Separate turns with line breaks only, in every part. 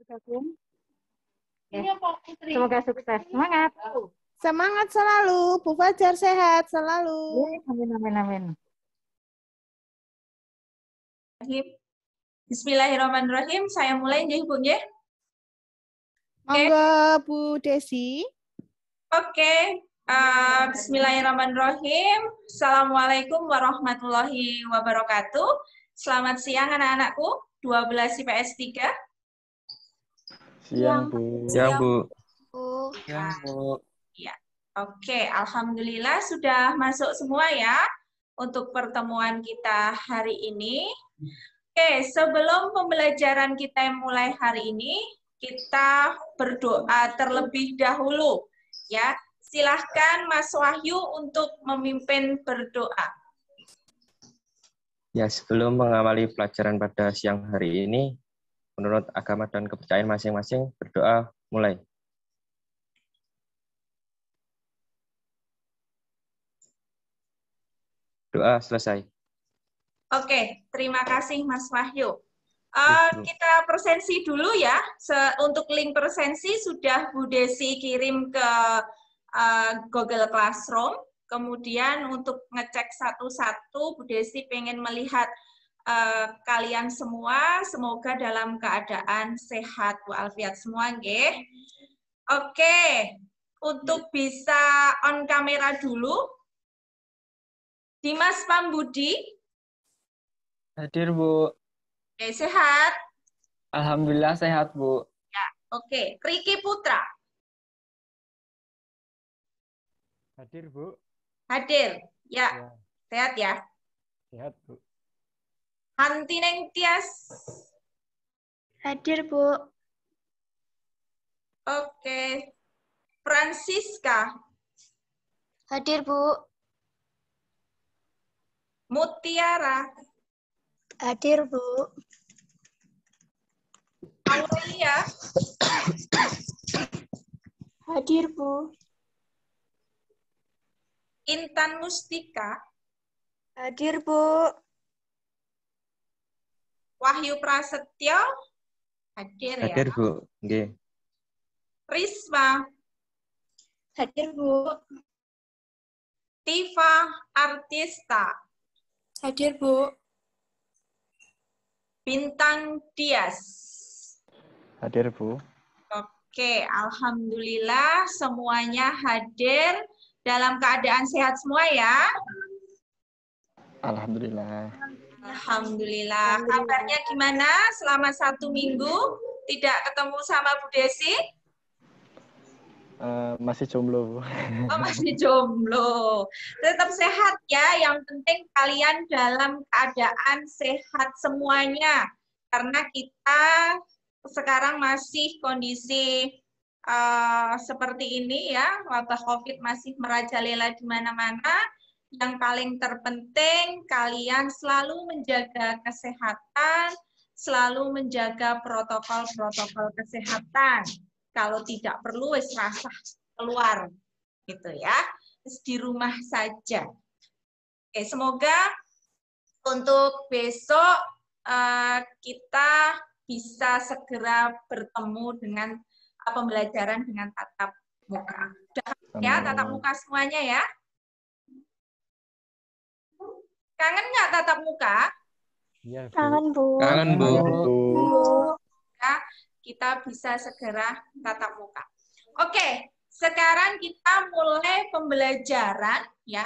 bergabung. Ya. Semoga sukses. Semangat.
Semangat selalu, Bu Fajar sehat selalu.
Amin, amin, amin.
Bismillahirrahmanirrahim. Saya mulai nggih, Bu nggih.
Monggo Bu Desi.
Oke. Bismillahirrahmanirrahim. Assalamualaikum warahmatullahi wabarakatuh. Selamat siang anak-anakku. 12 IPS 3.
Siang, Bu.
Siang, Bu.
Siang, Bu. Ya. Oke, alhamdulillah sudah masuk semua ya untuk pertemuan kita hari ini. Oke, sebelum pembelajaran kita mulai hari ini, kita berdoa terlebih dahulu ya. Silahkan Mas Wahyu untuk memimpin berdoa.
Ya, sebelum mengawali pelajaran pada siang hari ini, menurut agama dan kepercayaan masing-masing, berdoa mulai. Doa selesai.
Oke, terima kasih Mas Wahyu. Kita presensi dulu ya. Untuk link presensi sudah Bu Desi kirim ke Google Classroom. Kemudian untuk ngecek satu-satu, Bu Desi pengen melihat kalian semua. Semoga dalam keadaan sehat walafiat semua, nggih. Oke, untuk bisa on kamera dulu. Dimas Pambudi.
Hadir, Bu.
Oke, sehat?
Alhamdulillah sehat, Bu.
Ya, oke. Riki Putra.
Hadir, Bu.
Hadir. Ya, sehat ya?
Sehat, Bu.
Hantineng Tias.
Hadir, Bu.
Oke. Francisca.
Hadir, Bu.
Mutiara.
Hadir, Bu.
Aurelia.
Hadir, Bu.
Intan Mustika.
Hadir, Bu.
Wahyu Prasetyo. Hadir ya.
Hadir, Bu. Nggih.
Risma.
Hadir, Bu.
Tifa Artista.
Hadir, Bu.
Bintang Dias.
Hadir, Bu.
Oke, alhamdulillah semuanya hadir dalam keadaan sehat semua ya.
Alhamdulillah.
Alhamdulillah. Kabarnya gimana selama 1 minggu tidak ketemu sama Bu Desi?
Masih jomblo, Bu.
Oh, masih jomblo. Tetap sehat ya. Yang penting kalian dalam keadaan sehat semuanya. Karena kita sekarang masih kondisi seperti ini ya. Wabah COVID masih merajalela di mana-mana. Yang paling terpenting kalian selalu menjaga kesehatan, selalu menjaga protokol-protokol kesehatan. Kalau tidak perlu wis rasah keluar gitu ya. Terus di rumah saja. Oke, semoga untuk besok kita bisa segera bertemu dengan pembelajaran dengan tatap muka. Sudah ya tatap muka semuanya ya? Kangen nggak tatap muka?
Iya, Bu.
Kangen, Bu.
Kangen, Bu.
Ya, kita bisa segera tatap muka. Oke, sekarang kita mulai pembelajaran ya,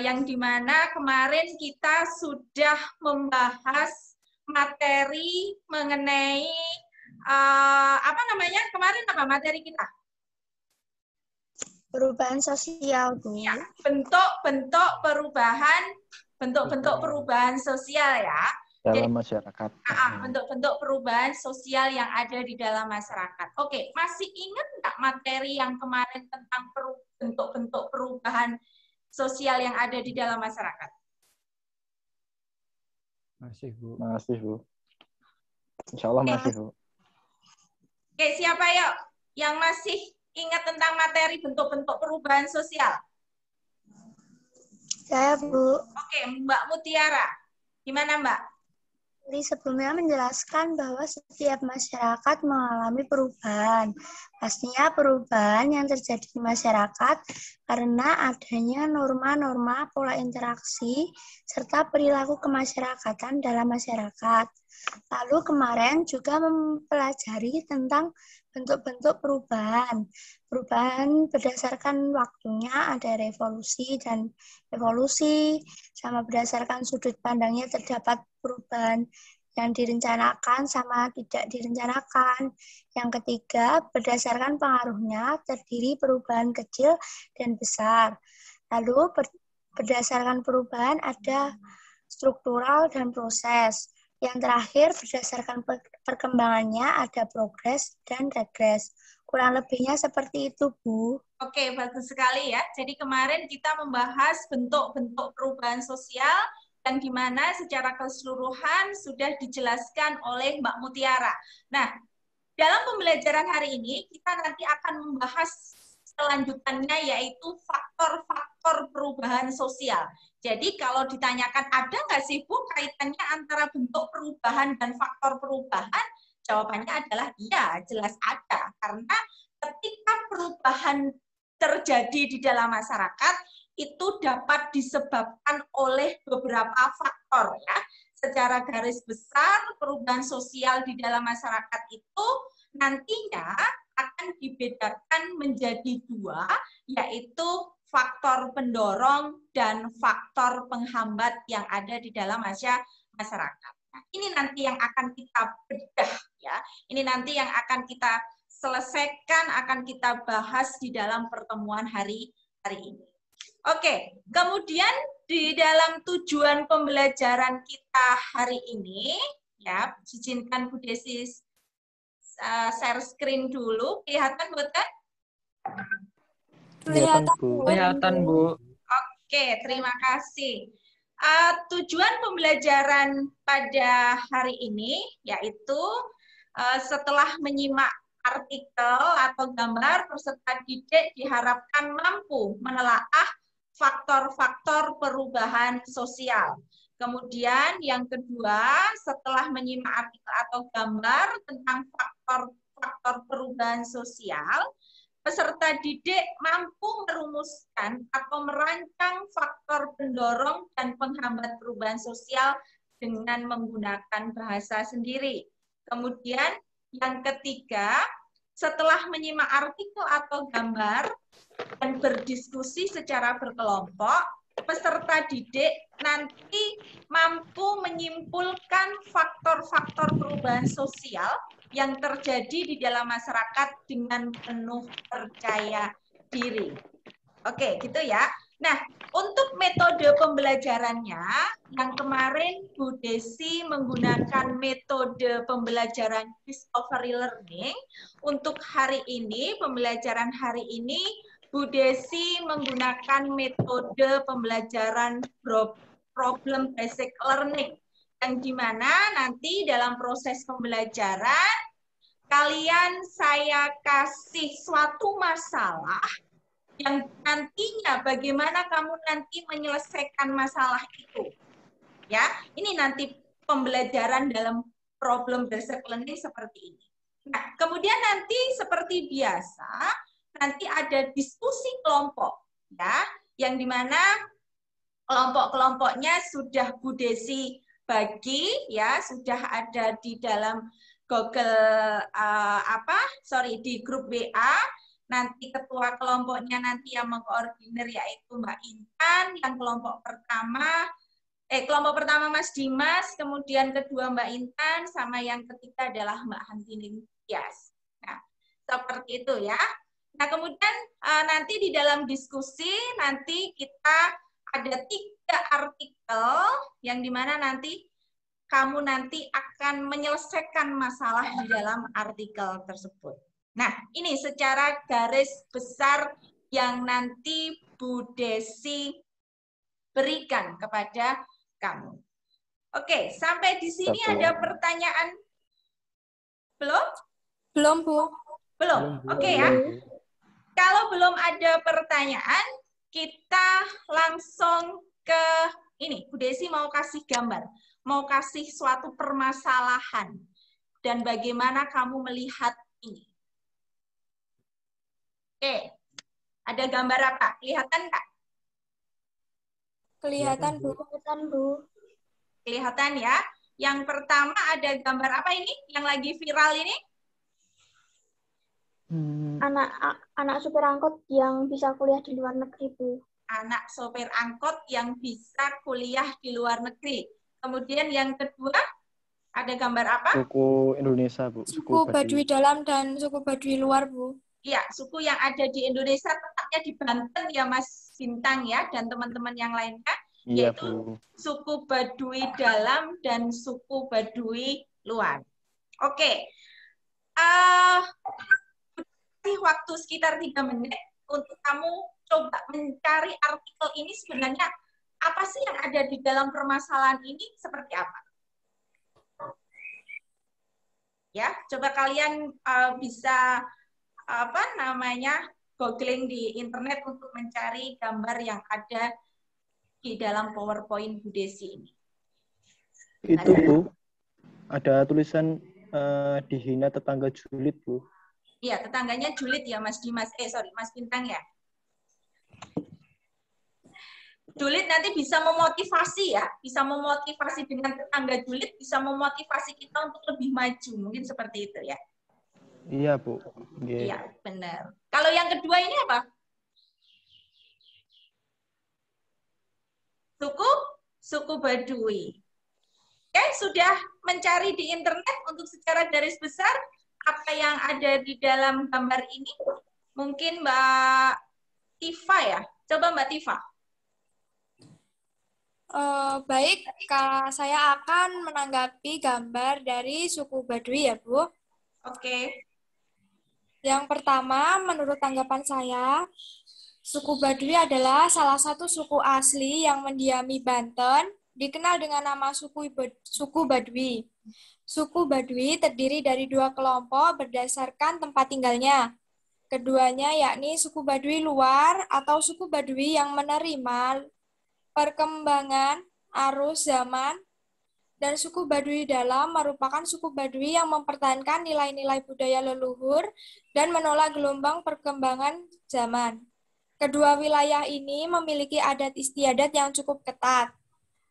yang dimana kemarin kita sudah membahas materi mengenai apa namanya kemarin apa materi kita?
Perubahan sosial, Bu.
Ya, bentuk-bentuk perubahan sosial ya.
Dalam masyarakat.
Bentuk-bentuk perubahan sosial yang ada di dalam masyarakat. Oke, masih ingat nggak materi yang kemarin tentang bentuk-bentuk perubahan sosial yang ada di dalam masyarakat?
Masih, Bu. Masih, Bu. Insya Allah masih, Bu.
Oke, siapa yuk yang masih ingat tentang materi bentuk-bentuk perubahan sosial?
Saya, Bu.
Oke, Mbak Mutiara. Gimana, Mbak?
Jadi sebelumnya menjelaskan bahwa setiap masyarakat mengalami perubahan. Pastinya perubahan yang terjadi di masyarakat karena adanya norma-norma pola interaksi serta perilaku kemasyarakatan dalam masyarakat. Lalu kemarin juga mempelajari tentang bentuk-bentuk perubahan. Perubahan berdasarkan waktunya ada revolusi dan evolusi, sama berdasarkan sudut pandangnya terdapat perubahan yang direncanakan sama tidak direncanakan. Yang ketiga, berdasarkan pengaruhnya terdiri perubahan kecil dan besar. Lalu berdasarkan perubahan ada struktural dan proses. Yang terakhir, berdasarkan perkembangannya ada progres dan regres. Kurang lebihnya seperti itu, Bu.
Oke, bagus sekali ya. Jadi kemarin kita membahas bentuk-bentuk perubahan sosial yang di mana secara keseluruhan sudah dijelaskan oleh Mbak Mutiara. Nah, dalam pembelajaran hari ini kita nanti akan membahas kelanjutannya yaitu faktor-faktor perubahan sosial. Jadi kalau ditanyakan ada nggak sih Bu kaitannya antara bentuk perubahan dan faktor perubahan? Jawabannya adalah iya, jelas ada. Karena ketika perubahan terjadi di dalam masyarakat, itu dapat disebabkan oleh beberapa faktor ya. Secara garis besar, perubahan sosial di dalam masyarakat itu nantinya akan dibedakan menjadi dua, yaitu faktor pendorong dan faktor penghambat yang ada di dalam masyarakat. Nah, ini nanti yang akan kita bedah ya. Ini nanti yang akan kita selesaikan, akan kita bahas di dalam pertemuan hari ini. Oke, kemudian di dalam tujuan pembelajaran kita hari ini, ya, izinkan Bu Desi share screen dulu. Kelihatan, bukan?
Kelihatan, Bu.
Kelihatan, Bu.
Oke, terima kasih. Tujuan pembelajaran pada hari ini yaitu setelah menyimak artikel atau gambar, peserta didik diharapkan mampu menelaah faktor-faktor perubahan sosial. Kemudian yang kedua, setelah menyimak artikel atau gambar tentang faktor-faktor perubahan sosial, peserta didik mampu merumuskan atau merancang faktor pendorong dan penghambat perubahan sosial dengan menggunakan bahasa sendiri. Kemudian yang ketiga, setelah menyimak artikel atau gambar dan berdiskusi secara berkelompok, peserta didik nanti mampu menyimpulkan faktor-faktor perubahan sosial yang terjadi di dalam masyarakat dengan penuh percaya diri. Oke, gitu ya. Nah, untuk metode pembelajarannya, yang kemarin Bu Desi menggunakan metode pembelajaran discovery learning, untuk hari ini, pembelajaran hari ini, Bu Desi menggunakan metode pembelajaran problem basic learning, yang dimana nanti dalam proses pembelajaran, kalian saya kasih suatu masalah, yang nantinya bagaimana kamu nanti menyelesaikan masalah itu. Ya, ini nanti pembelajaran dalam problem basic learning seperti ini. Nah, kemudian nanti seperti biasa, nanti ada diskusi kelompok, ya, yang dimana kelompok-kelompoknya sudah Bu Desi bagi, ya, sudah ada di dalam Google di grup WA. Nanti ketua kelompoknya nanti yang mengkoordinir yaitu Mbak Intan, yang kelompok pertama Mas Dimas, kemudian kedua Mbak Intan, sama yang ketiga adalah Mbak Hantining Tias. Nah, seperti itu ya. Nah, kemudian nanti di dalam diskusi nanti kita ada 3 artikel yang dimana nanti kamu nanti akan menyelesaikan masalah di dalam artikel tersebut. Nah, ini secara garis besar yang nanti Bu Desi berikan kepada kamu. Oke, sampai di sini ada pertanyaan? Belum?
Belum, Bu.
Belum. Oke ya. Kalau belum ada pertanyaan, kita langsung ke Ini, Bu Desi mau kasih gambar, mau kasih suatu permasalahan, dan bagaimana kamu melihat ini. Oke, ada gambar apa? Kelihatan nggak?
Kelihatan, Bu. Kelihatan, Bu.
Kelihatan ya. Yang pertama ada gambar apa ini? Yang lagi viral ini?
Anak supir angkot yang bisa kuliah di luar negeri, Bu.
Anak sopir angkot yang bisa kuliah di luar negeri. Kemudian yang kedua, ada gambar apa?
Suku Indonesia, Bu.
Suku Baduy dalam dan suku Baduy luar, Bu.
Iya, suku yang ada di Indonesia, tepatnya di Banten ya Mas Bintang ya, dan teman-teman yang lainnya,
Iya,
yaitu
Bu.
suku Baduy dalam dan suku Baduy luar. Oke, waktu sekitar 3 menit untuk kamu coba mencari artikel ini sebenarnya apa sih yang ada di dalam permasalahan ini seperti apa. Ya, coba kalian bisa googling di internet untuk mencari gambar yang ada di dalam PowerPoint Bu Desi ini.
Itu, Bu. Ada tulisan dihina tetangga julid, Bu.
Iya, tetangganya julid ya, Mas Dimas. Mas Bintang ya. Julid nanti bisa memotivasi ya, bisa memotivasi dengan tetangga julid, bisa memotivasi kita untuk lebih maju, mungkin seperti itu ya.
Iya, Bu.
Iya, benar. Kalau yang kedua ini apa? Suku Baduy. Oke, sudah mencari di internet untuk secara garis besar apa yang ada di dalam gambar ini? Mungkin Mbak Tifa ya. Coba Mbak Tifa.
Baik, saya akan menanggapi gambar dari suku Baduy ya, Bu.
Oke.
Yang pertama, menurut tanggapan saya, suku Baduy adalah salah satu suku asli yang mendiami Banten, dikenal dengan nama suku Baduy. Suku Baduy terdiri dari 2 kelompok berdasarkan tempat tinggalnya. Keduanya yakni suku Baduy luar atau suku Baduy yang menerima perkembangan arus zaman, dan suku Baduy dalam merupakan suku Baduy yang mempertahankan nilai-nilai budaya leluhur dan menolak gelombang perkembangan zaman. Kedua wilayah ini memiliki adat istiadat yang cukup ketat.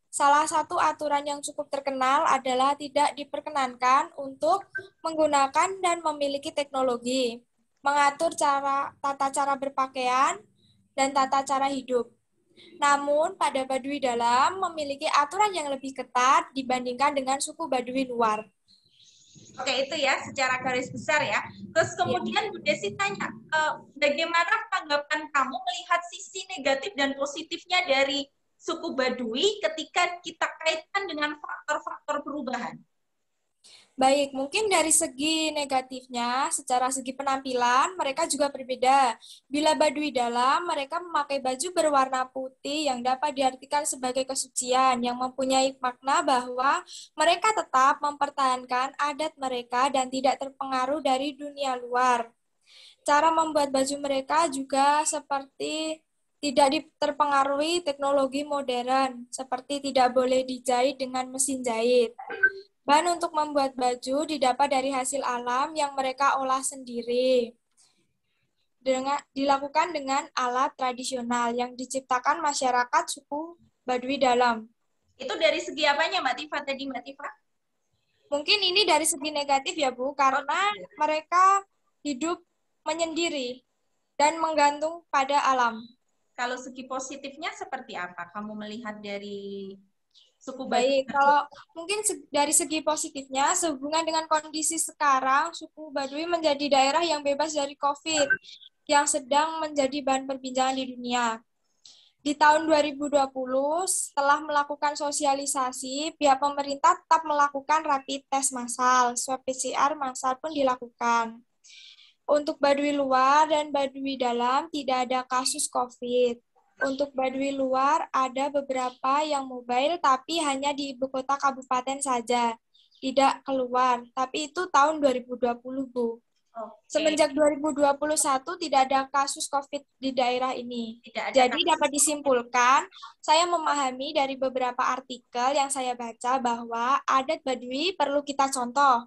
Salah satu aturan yang cukup terkenal adalah tidak diperkenankan untuk menggunakan dan memiliki teknologi, mengatur tata cara berpakaian, dan tata cara hidup. Namun, pada Baduy dalam memiliki aturan yang lebih ketat dibandingkan dengan suku Baduy luar.
Oke, itu ya secara garis besar ya. Terus kemudian Bu Desi tanya, bagaimana tanggapan kamu melihat sisi negatif dan positifnya dari suku Baduy ketika kita kaitkan dengan faktor-faktor perubahan?
Baik, mungkin dari segi negatifnya, secara segi penampilan, mereka juga berbeda. Bila Baduy dalam, mereka memakai baju berwarna putih yang dapat diartikan sebagai kesucian, yang mempunyai makna bahwa mereka tetap mempertahankan adat mereka dan tidak terpengaruh dari dunia luar. Cara membuat baju mereka juga seperti tidak terpengaruhi teknologi modern, seperti tidak boleh dijahit dengan mesin jahit. Bahan untuk membuat baju didapat dari hasil alam yang mereka olah sendiri. Dilakukan dengan alat tradisional yang diciptakan masyarakat suku Baduy dalam.
Itu dari segi apanya Mbak Tifa tadi, Mbak Tifa?
Mungkin ini dari segi negatif ya Bu, karena mereka hidup menyendiri dan menggantung pada alam.
Kalau segi positifnya seperti apa? Kamu melihat dari suku
Baik,
Baduy?
kalau mungkin dari segi positifnya, sehubungan dengan kondisi sekarang, suku Baduy menjadi daerah yang bebas dari COVID, yang sedang menjadi bahan perbincangan di dunia. Di tahun 2020, setelah melakukan sosialisasi, pihak pemerintah tetap melakukan rapid test massal, swab PCR massal pun dilakukan. Untuk Baduy luar dan Baduy dalam tidak ada kasus COVID. Untuk Baduy luar ada beberapa yang mobile tapi hanya di ibu kota kabupaten saja, tidak keluar. Tapi itu tahun 2020, Bu.
Oke.
Semenjak 2021 tidak ada kasus COVID di daerah ini.
Tidak ada
Jadi
kasus.
dapat disimpulkan, saya memahami dari beberapa artikel yang saya baca bahwa adat Baduy perlu kita contoh.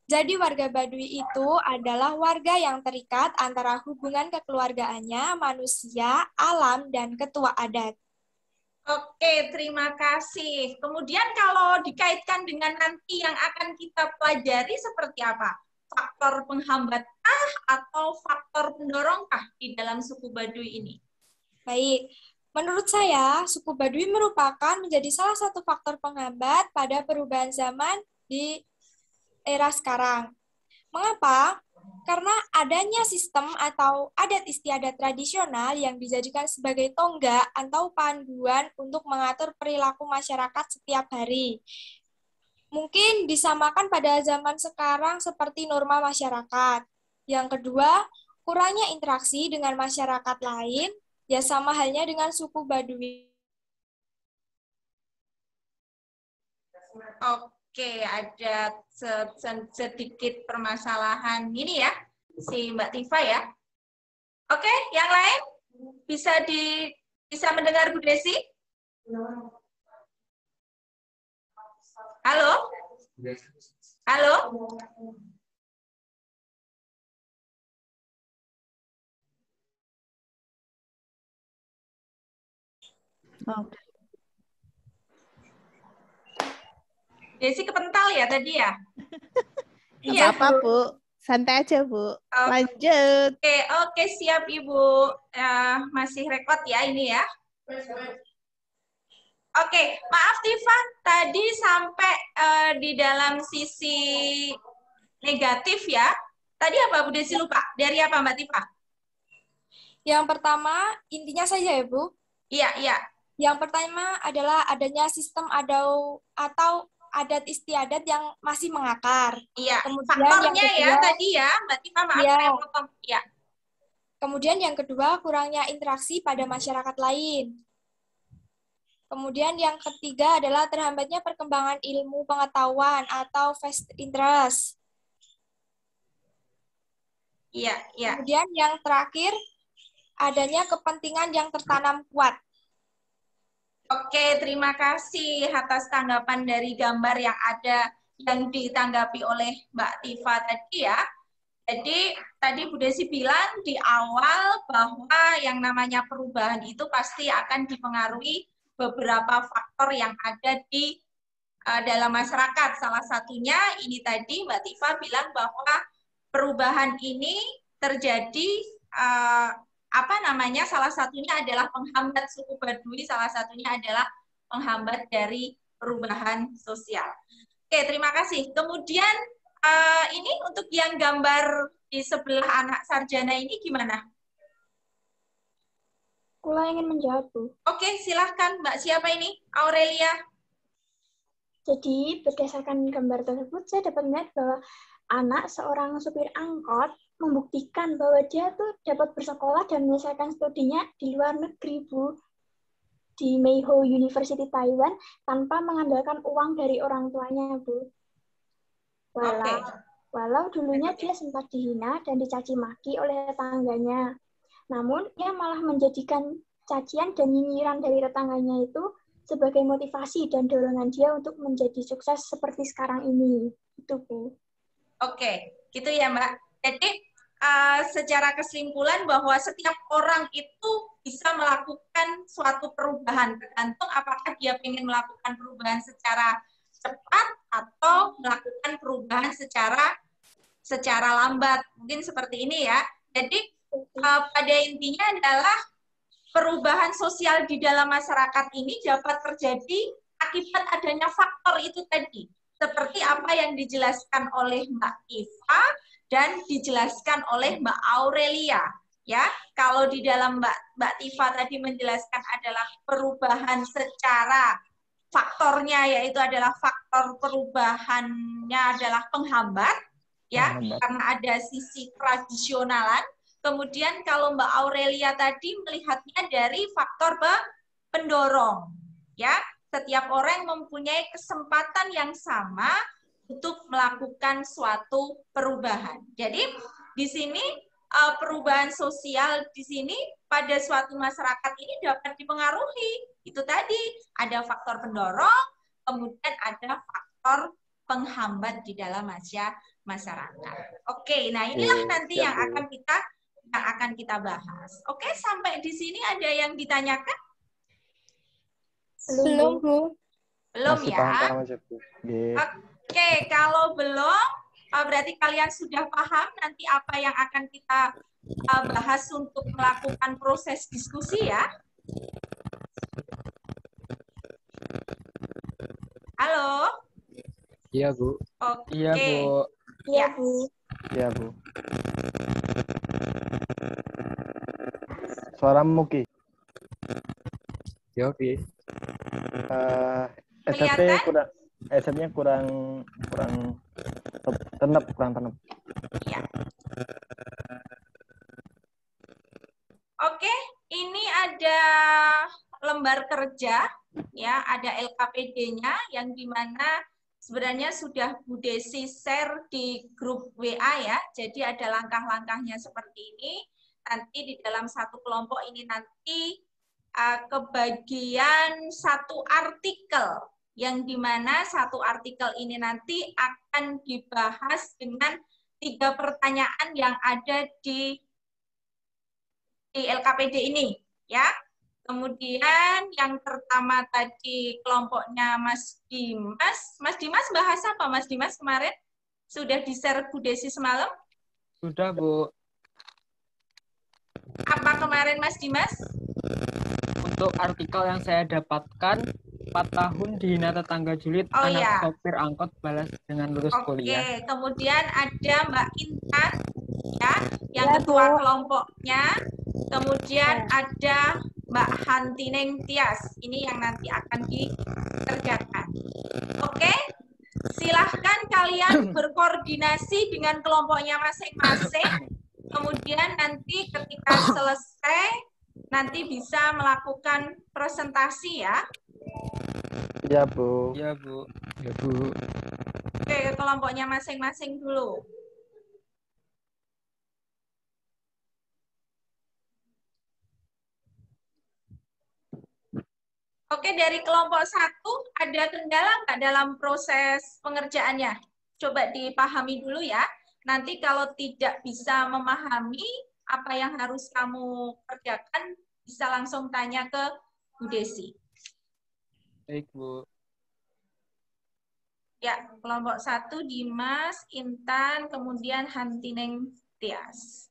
Jadi warga Baduy itu adalah warga yang terikat antara hubungan kekeluargaannya, manusia, alam, dan ketua adat.
Oke, terima kasih. Kemudian kalau dikaitkan dengan nanti yang akan kita pelajari seperti apa? Faktor penghambatkah atau faktor pendorongkah di dalam suku Baduy ini?
Baik, menurut saya suku Baduy merupakan menjadi salah satu faktor penghambat pada perubahan zaman di era sekarang. Mengapa? Karena adanya sistem atau adat istiadat tradisional yang dijadikan sebagai tonggak atau panduan untuk mengatur perilaku masyarakat setiap hari. Mungkin disamakan pada zaman sekarang seperti norma masyarakat. Yang kedua, kurangnya interaksi dengan masyarakat lain, ya sama halnya dengan suku Baduy.
Oke, ada sedikit permasalahan ini ya, si Mbak Tifa ya. Oke, yang lain bisa mendengar Bu Desi? Halo? Halo? Desi kepental ya tadi ya?
Iya, apa, Bu? Santai aja, Bu. Lanjut.
Oke, siap Ibu. Masih rekod ya ini ya. Oke, maaf Tifa, tadi sampai di dalam sisi negatif ya. Tadi apa Bu Desi lupa? Dari apa Mbak Tifa?
Yang pertama, intinya saja ya Bu.
Iya, iya.
Yang pertama adalah adanya sistem atau adat istiadat yang masih mengakar.
Iya,
kemudian
faktornya
yang kedua,
ya tadi ya, Mbak Tifa, maaf
ya.
saya potong. Ya.
Kemudian yang kedua, kurangnya interaksi pada masyarakat lain. Kemudian yang ketiga adalah terhambatnya perkembangan ilmu pengetahuan atau vested interest.
Iya, iya.
Kemudian yang terakhir, adanya kepentingan yang tertanam kuat.
Oke, terima kasih atas tanggapan dari gambar yang ditanggapi oleh Mbak Tifa tadi ya. Jadi tadi Bu Desi bilang di awal bahwa yang namanya perubahan itu pasti akan dipengaruhi beberapa faktor yang ada di dalam masyarakat. Salah satunya ini tadi Mbak Tifa bilang bahwa perubahan ini terjadi salah satunya adalah penghambat suku Baduy, salah satunya adalah penghambat dari perubahan sosial. Oke, terima kasih. Kemudian ini untuk yang gambar di sebelah anak sarjana ini gimana?
Kula ingin menjawab, Bu.
Oke, silahkan Mbak. Siapa ini? Aurelia.
Jadi, berdasarkan gambar tersebut, saya dapat melihat bahwa anak seorang supir angkot membuktikan bahwa dia tuh dapat bersekolah dan menyelesaikan studinya di luar negeri, Bu. Di Meiho University Taiwan tanpa mengandalkan uang dari orang tuanya, Bu. Walau dulunya dia sempat dihina dan dicaci maki oleh tetangganya. Namun, ia malah menjadikan cacian dan nyinyiran dari tetangganya itu sebagai motivasi dan dorongan dia untuk menjadi sukses seperti sekarang ini. Itu, Bu.
Oke, gitu ya, Mbak. Jadi, secara kesimpulan bahwa setiap orang itu bisa melakukan suatu perubahan, tergantung apakah dia ingin melakukan perubahan secara cepat atau melakukan perubahan secara lambat. Mungkin seperti ini ya. Jadi, pada intinya adalah perubahan sosial di dalam masyarakat ini dapat terjadi akibat adanya faktor itu tadi. Seperti apa yang dijelaskan oleh Mbak Tifa dan dijelaskan oleh Mbak Aurelia. Ya, kalau di dalam Mbak Tifa tadi menjelaskan adalah perubahan secara faktornya, yaitu adalah faktor perubahannya adalah penghambat, ya, karena ada sisi tradisionalan. Kemudian kalau Mbak Aurelia tadi melihatnya dari faktor pendorong, ya, setiap orang mempunyai kesempatan yang sama untuk melakukan suatu perubahan. Jadi di sini perubahan sosial di sini pada suatu masyarakat ini dapat dipengaruhi. Itu tadi, ada faktor pendorong, kemudian ada faktor penghambat di dalam masyarakat. Oke, nah inilah nanti yang akan kita bahas. Oke, sampai di sini ada yang ditanyakan?
Belum, Bu.
Belum
Masih
ya?
paham aja, Bu.
Oke, kalau belum, berarti kalian sudah paham nanti apa yang akan kita bahas untuk melakukan proses diskusi ya. Halo?
Iya, Bu.
Oke.
Iya, Bu.
Ya.
Iya, Bu. Suara Muki.
Ya, oke.
Kelihatan?
kurang tenep.
Ya. Oke, ini ada lembar kerja, ya, ada LKPD-nya yang dimana sebenarnya sudah Bu Desi share di grup WA ya. Jadi ada langkah-langkahnya seperti ini. Nanti di dalam satu kelompok ini nanti kebagian satu artikel, yang dimana satu artikel ini nanti akan dibahas dengan 3 pertanyaan yang ada di LKPD ini, ya. Kemudian yang pertama tadi kelompoknya Mas Dimas. Mas Dimas bahas apa, Mas Dimas kemarin? Sudah di-share Bu Desi semalam?
Sudah, Bu.
Apa kemarin, Mas Dimas?
Untuk artikel yang saya dapatkan, 4 tahun dihina tetangga julid, anak sopir angkot balas dengan lulus kuliah.
Oke, kemudian ada Mbak Intan, ya, yang ketua kelompoknya. Kemudian ada Mbak Hantineng Tias, ini yang nanti akan dikerjakan. Oke, silahkan kalian berkoordinasi dengan kelompoknya masing-masing. Kemudian nanti ketika selesai, nanti bisa melakukan presentasi ya.
Iya, Bu.
Iya, Bu. Iya, Bu.
Oke, kelompoknya masing-masing dulu. Oke, dari kelompok 1 ada kendala nggak dalam proses pengerjaannya? Coba dipahami dulu ya. Nanti kalau tidak bisa memahami apa yang harus kamu kerjakan, bisa langsung tanya ke Bu Desi.
Baik, Bu.
Ya, kelompok 1 Dimas, Intan, kemudian Hantineng Tias.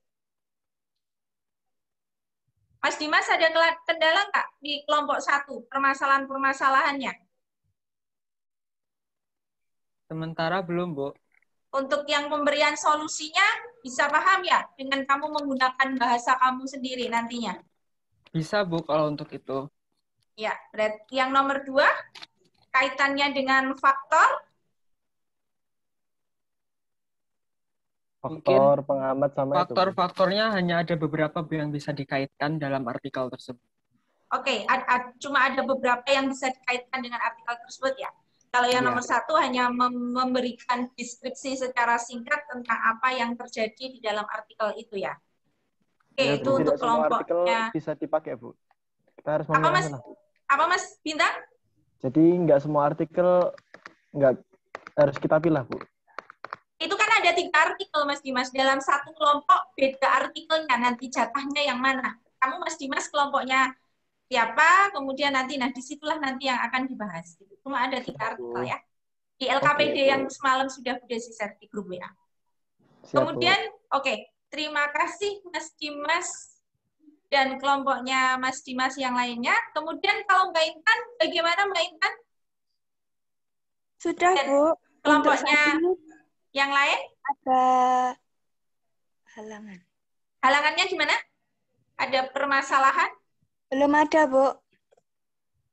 Mas Dimas ada kendala nggak di kelompok 1, permasalahan-permasalahannya?
Sementara belum, Bu.
Untuk yang pemberian solusinya, bisa paham ya dengan kamu menggunakan bahasa kamu sendiri nantinya?
Bisa, Bu, kalau untuk itu.
Ya, berarti yang nomor 2, kaitannya dengan faktor.
Faktor penghambat sama
faktor-faktornya hanya ada beberapa yang bisa dikaitkan dalam artikel tersebut.
Oke, cuma ada beberapa yang bisa dikaitkan dengan artikel tersebut ya. Kalau yang nomor 1 hanya memberikan deskripsi secara singkat tentang apa yang terjadi di dalam artikel itu ya. Oke,
ya,
itu untuk kelompoknya.
Bisa dipakai, Bu. Kita harus memilah.
Apa Mas Bintang?
Jadi nggak semua artikel nggak harus kita pilih, Bu.
Itu kan ada 3 artikel, Mas Dimas. Dalam satu kelompok, beda artikelnya. Nanti jatahnya yang mana? Kamu, Mas Dimas, kelompoknya siapa? Kemudian nanti, disitulah nanti yang akan dibahas. Cuma ada 3 artikel ya. Di LKPD yang semalam sudah share di grup WA. Kemudian, terima kasih Mas Dimas dan kelompoknya Mas Dimas yang lainnya. Kemudian kalau Mbak Intan, bagaimana Mbak Intan?
Sudah, Bu.
Kelompoknya yang lain?
Ada halangan.
Halangannya gimana? Ada permasalahan?
Belum ada, Bu.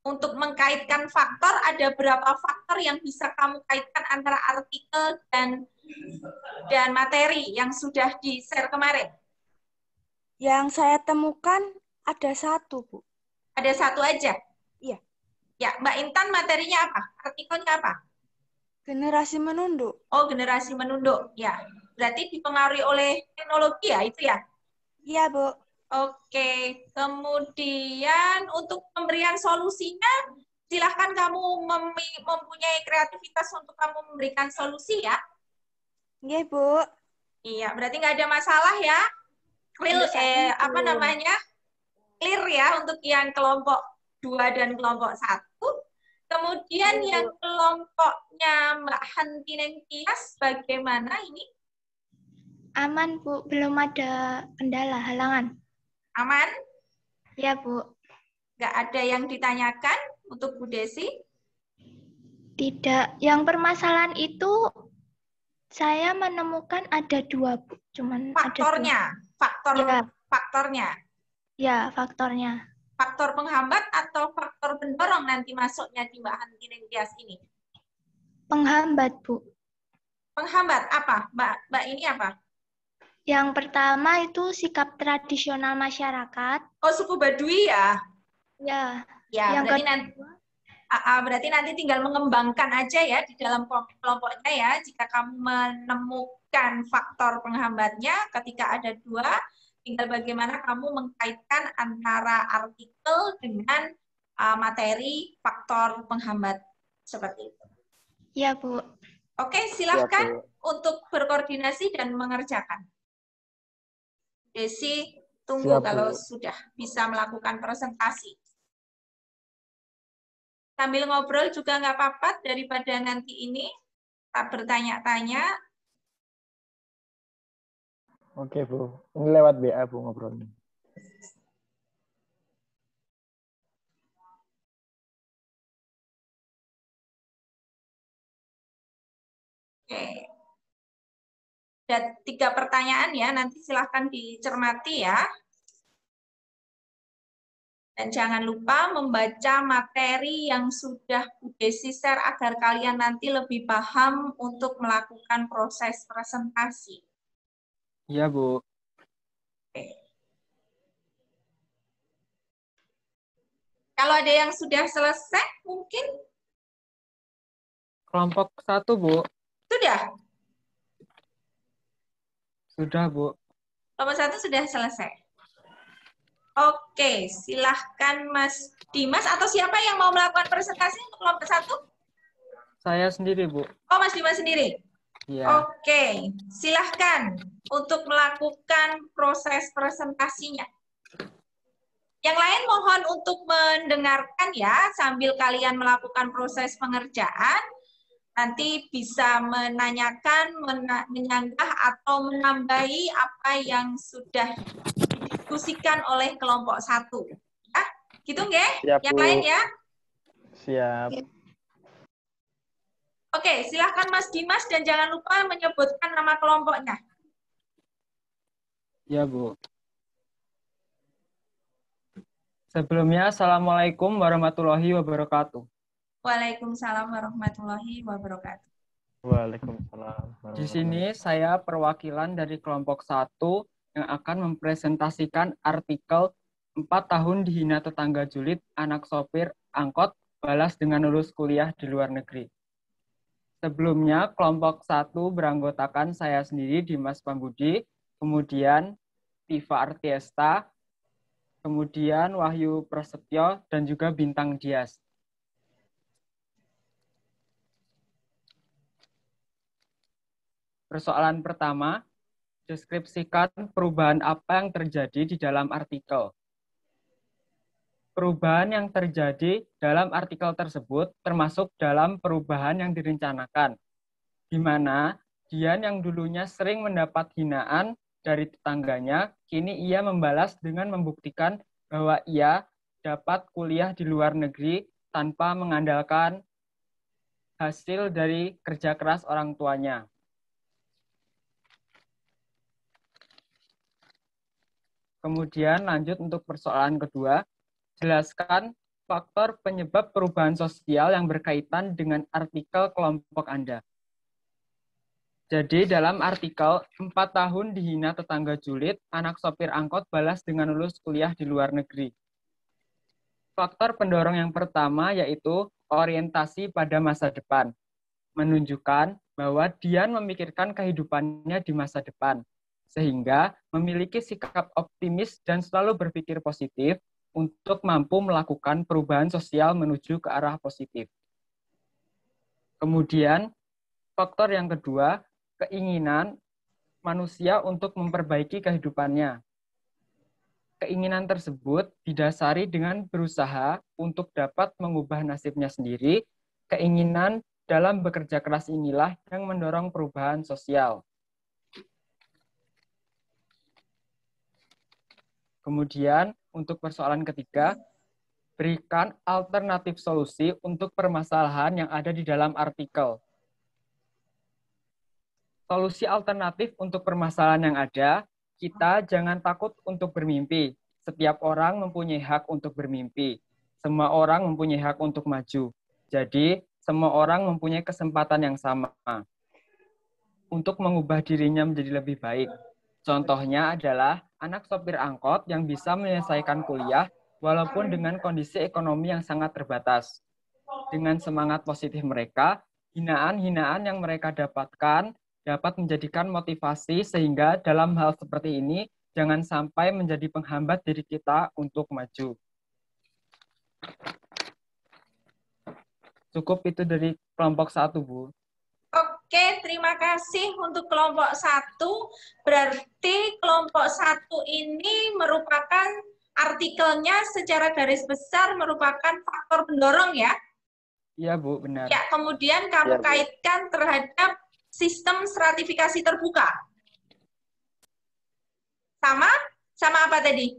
Untuk mengkaitkan faktor, ada berapa faktor yang bisa kamu kaitkan antara artikel dan materi yang sudah di-share kemarin?
Yang saya temukan ada 1, Bu.
Ada 1 aja?
Iya.
Ya, Mbak Intan materinya apa? Artikelnya apa?
Generasi menunduk.
Oh, generasi menunduk. Ya. berarti dipengaruhi oleh teknologi ya, itu ya?
Iya, Bu.
Oke, kemudian untuk pemberian solusinya, silahkan kamu mempunyai kreativitas untuk kamu memberikan solusi ya.
Iya, Bu.
Iya, berarti nggak ada masalah ya. Clear, clear ya untuk yang kelompok 2 dan kelompok 1. Kemudian yang kelompoknya Mbak Hantineng Tias, bagaimana ini?
Aman, Bu. Belum ada kendala, halangan.
Aman?
Ya, Bu.
Nggak ada yang ditanyakan untuk Bu Desi?
Tidak. Yang permasalahan itu saya menemukan ada 2, Bu. Cuman
faktornya, faktornya.
Ya, faktornya.
Faktor penghambat atau faktor pendorong nanti masuknya di Mbak Hantineng Tias ini?
Penghambat, Bu.
Penghambat apa? Mbak ini apa?
Yang pertama itu sikap tradisional masyarakat.
Oh, suku Baduy ya?
Ya.
Ya, berarti nanti tinggal mengembangkan aja ya di dalam kelompoknya ya. Jika kamu menemukan faktor penghambatnya ketika ada 2, tinggal bagaimana kamu mengkaitkan antara artikel dengan materi faktor penghambat seperti itu.
Ya, Bu.
Oke, silahkan untuk berkoordinasi dan mengerjakan. Desi, tunggu kalau sudah bisa melakukan presentasi. Sambil ngobrol juga nggak apa-apa, daripada nanti ini tak bertanya-tanya.
Oke, Bu. Ini lewat BA, Bu, ngobrolnya.
Oke. Ada 3 pertanyaan ya, nanti silahkan dicermati ya. Dan jangan lupa membaca materi yang sudah Bu Desi share agar kalian nanti lebih paham untuk melakukan proses presentasi.
Iya, Bu.
Oke. Kalau ada yang sudah selesai, mungkin?
Kelompok 1, Bu.
Sudah?
Sudah, Bu.
Kelompok 1 sudah selesai. Oke, silahkan Mas Dimas atau siapa yang mau melakukan presentasi untuk kelompok 1?
Saya sendiri, Bu.
Oh, Mas Dimas sendiri?
Iya.
Oke, silahkan untuk melakukan proses presentasinya. Yang lain mohon untuk mendengarkan ya, sambil kalian melakukan proses pengerjaan, nanti bisa menanyakan, menyanggah, atau menambahi apa yang sudah didiskusikan oleh kelompok 1. Ya, gitu nggih? Yang lain ya?
Siap.
Oke, silahkan Mas Dimas dan jangan lupa menyebutkan nama kelompoknya.
Ya, Bu. Sebelumnya, Assalamualaikum warahmatullahi wabarakatuh.
Waalaikumsalam warahmatullahi wabarakatuh.
Waalaikumsalam.
Di sini saya perwakilan dari kelompok 1 yang akan mempresentasikan artikel 4 tahun dihina tetangga julid, anak sopir angkot balas dengan lulus kuliah di luar negeri. Sebelumnya, kelompok 1 beranggotakan saya sendiri, Dimas Pambudi, kemudian Tifa Artiesta, kemudian Wahyu Prasetyo, dan juga Bintang Dias. Persoalan pertama, deskripsikan perubahan apa yang terjadi di dalam artikel. Perubahan yang terjadi dalam artikel tersebut termasuk dalam perubahan yang direncanakan, di mana Dian yang dulunya sering mendapat hinaan dari tetangganya, kini ia membalas dengan membuktikan bahwa ia dapat kuliah di luar negeri tanpa mengandalkan hasil dari kerja keras orang tuanya. Kemudian lanjut untuk persoalan kedua, jelaskan faktor penyebab perubahan sosial yang berkaitan dengan artikel kelompok Anda. Jadi dalam artikel 4 tahun dihina tetangga julid, anak sopir angkot balas dengan lulus kuliah di luar negeri. Faktor pendorong yang pertama yaitu orientasi pada masa depan. menunjukkan bahwa Dian memikirkan kehidupannya di masa depan, sehingga memiliki sikap optimis dan selalu berpikir positif untuk mampu melakukan perubahan sosial menuju ke arah positif. Kemudian, faktor yang kedua, keinginan manusia untuk memperbaiki kehidupannya. Keinginan tersebut didasari dengan berusaha untuk dapat mengubah nasibnya sendiri. Keinginan dalam bekerja keras inilah yang mendorong perubahan sosial. Kemudian, untuk persoalan ketiga, berikan alternatif solusi untuk permasalahan yang ada di dalam artikel. Solusi alternatif untuk permasalahan yang ada, kita jangan takut untuk bermimpi. Setiap orang mempunyai hak untuk bermimpi. Semua orang mempunyai hak untuk maju. Jadi, semua orang mempunyai kesempatan yang sama untuk mengubah dirinya menjadi lebih baik. Contohnya adalah anak sopir angkot yang bisa menyelesaikan kuliah walaupun dengan kondisi ekonomi yang sangat terbatas. Dengan semangat positif mereka, hinaan-hinaan yang mereka dapatkan dapat menjadikan motivasi sehingga dalam hal seperti ini jangan sampai menjadi penghambat diri kita untuk maju. Cukup itu dari kelompok 1, Bu.
Oke, terima kasih untuk kelompok 1. Berarti kelompok 1 ini merupakan artikelnya secara garis besar merupakan faktor pendorong ya?
Iya, Bu, benar.
Ya, kemudian kamu kaitkan terhadap sistem stratifikasi terbuka. Sama apa tadi?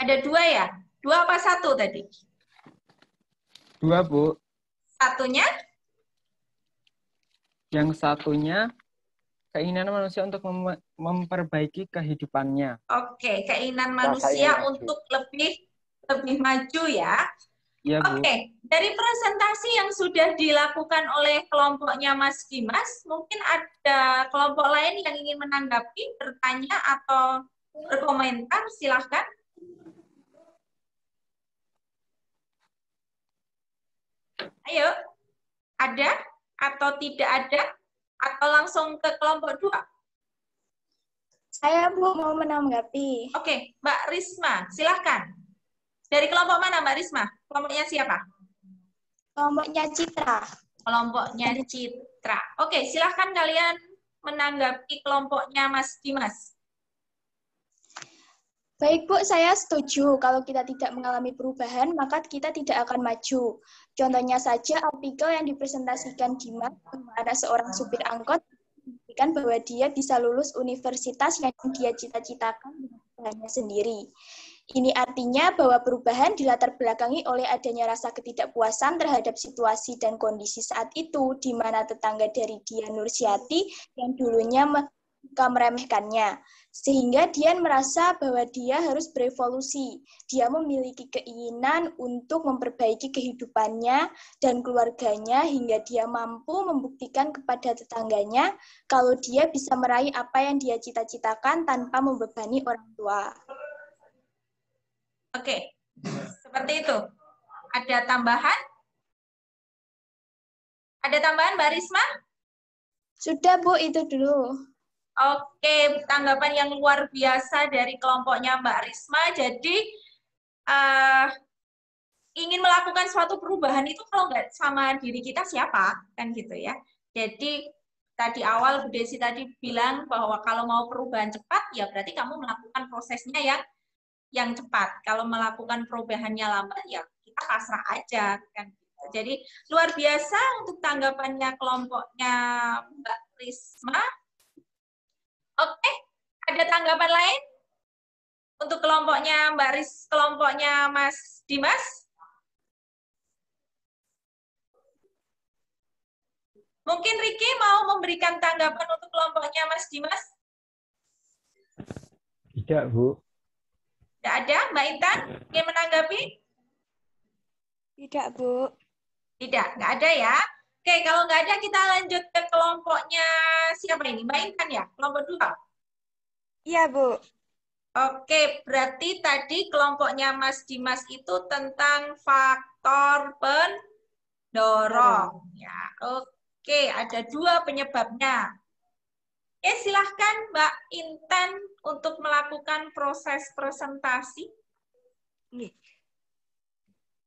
Ada 2 ya? 2 apa 1 tadi?
2, Bu.
Satunya?
Yang satunya, keinginan manusia untuk memperbaiki kehidupannya.
Oke, keinginan manusia untuk lebih maju ya.
Ya, Bu.
Oke, dari presentasi yang sudah dilakukan oleh kelompoknya Mas Dimas, mungkin ada kelompok lain yang ingin menanggapi, bertanya, atau berkomentar, silahkan. Ayo, ada atau tidak ada? Atau langsung ke kelompok 2?
Saya, Bu, mau menanggapi.
Oke, Mbak Risma, silahkan. Dari kelompok mana, Mbak Risma? Kelompoknya siapa?
Kelompoknya Citra.
Kelompoknya Citra. Oke, silahkan kalian menanggapi kelompoknya Mas Dimas.
Baik, Bu, saya setuju. Kalau kita tidak mengalami perubahan, maka kita tidak akan maju. Contohnya saja artikel yang dipresentasikan Dimas, ada seorang supir angkot, membuktikan bahwa dia bisa lulus universitas yang dia cita-citakan dengan usahanya sendiri. Ini artinya bahwa perubahan dilatar belakangi oleh adanya rasa ketidakpuasan terhadap situasi dan kondisi saat itu, di mana tetangga dari Dian Nursiati yang dulunya meremehkannya. Sehingga Dian merasa bahwa dia harus berevolusi. Dia memiliki keinginan untuk memperbaiki kehidupannya dan keluarganya hingga dia mampu membuktikan kepada tetangganya kalau dia bisa meraih apa yang dia cita-citakan tanpa membebani orang tua.
Oke, seperti itu. Ada tambahan? Ada tambahan, Mbak Risma?
Sudah, Bu, itu dulu.
Oke, tanggapan yang luar biasa dari kelompoknya Mbak Risma. Jadi, ingin melakukan suatu perubahan itu kalau nggak sama diri kita siapa? Kan gitu ya. Jadi, tadi awal Bu Desi tadi bilang bahwa kalau mau perubahan cepat, ya berarti kamu melakukan prosesnya yang cepat. Kalau melakukan perubahannya lambat, ya kita pasrah aja. Kan gitu. Jadi, luar biasa untuk tanggapannya kelompoknya Mbak Risma. Oke, ada tanggapan lain untuk kelompoknya kelompoknya Mas Dimas? Mungkin Riki mau memberikan tanggapan untuk kelompoknya Mas Dimas?
Tidak, Bu.
Tidak ada, Mbak Intan ingin menanggapi?
Tidak, Bu.
Tidak, nggak ada ya. Oke, kalau nggak ada kita lanjut ke kelompoknya siapa ini? Mbak Intan ya? Kelompok 2?
Iya, Bu.
Oke, berarti tadi kelompoknya Mas Dimas itu tentang faktor Dorong. Ya, oke, ada 2 penyebabnya. Oke, silahkan Mbak Intan untuk melakukan proses presentasi.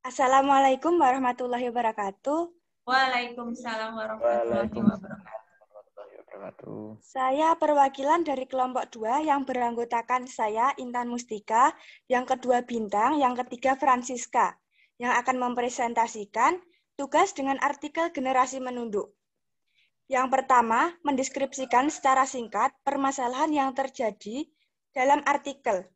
Assalamualaikum warahmatullahi wabarakatuh.
Waalaikumsalam warahmatullahi wabarakatuh.
Saya perwakilan dari kelompok 2 yang beranggotakan saya, Intan Mustika, yang kedua Bintang, yang ketiga Francisca, yang akan mempresentasikan tugas dengan artikel generasi menunduk. Yang pertama, mendeskripsikan secara singkat permasalahan yang terjadi dalam artikel.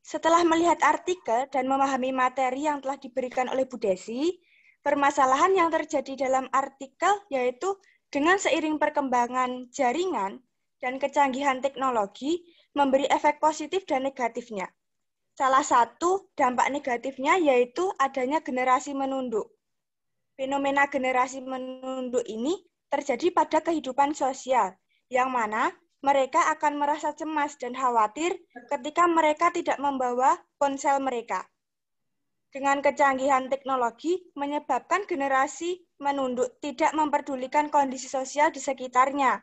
Setelah melihat artikel dan memahami materi yang telah diberikan oleh Bu Desi, permasalahan yang terjadi dalam artikel yaitu dengan seiring perkembangan jaringan dan kecanggihan teknologi memberi efek positif dan negatifnya. Salah satu dampak negatifnya yaitu adanya generasi menunduk. Fenomena generasi menunduk ini terjadi pada kehidupan sosial, yang mana mereka akan merasa cemas dan khawatir ketika mereka tidak membawa ponsel mereka. Dengan kecanggihan teknologi menyebabkan generasi menunduk tidak memperdulikan kondisi sosial di sekitarnya,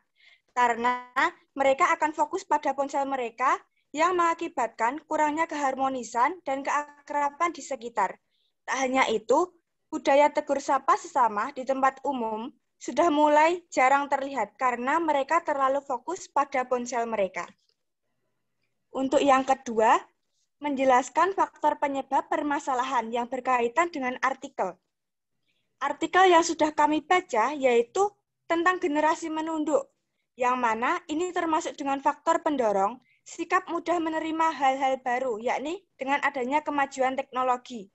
karena mereka akan fokus pada ponsel mereka yang mengakibatkan kurangnya keharmonisan dan keakraban di sekitar. Tak hanya itu, budaya tegur sapa sesama di tempat umum sudah mulai jarang terlihat karena mereka terlalu fokus pada ponsel mereka. Untuk yang kedua, menjelaskan faktor penyebab permasalahan yang berkaitan dengan artikel. Artikel yang sudah kami baca yaitu tentang generasi menunduk, yang mana ini termasuk dengan faktor pendorong, sikap mudah menerima hal-hal baru, yakni dengan adanya kemajuan teknologi.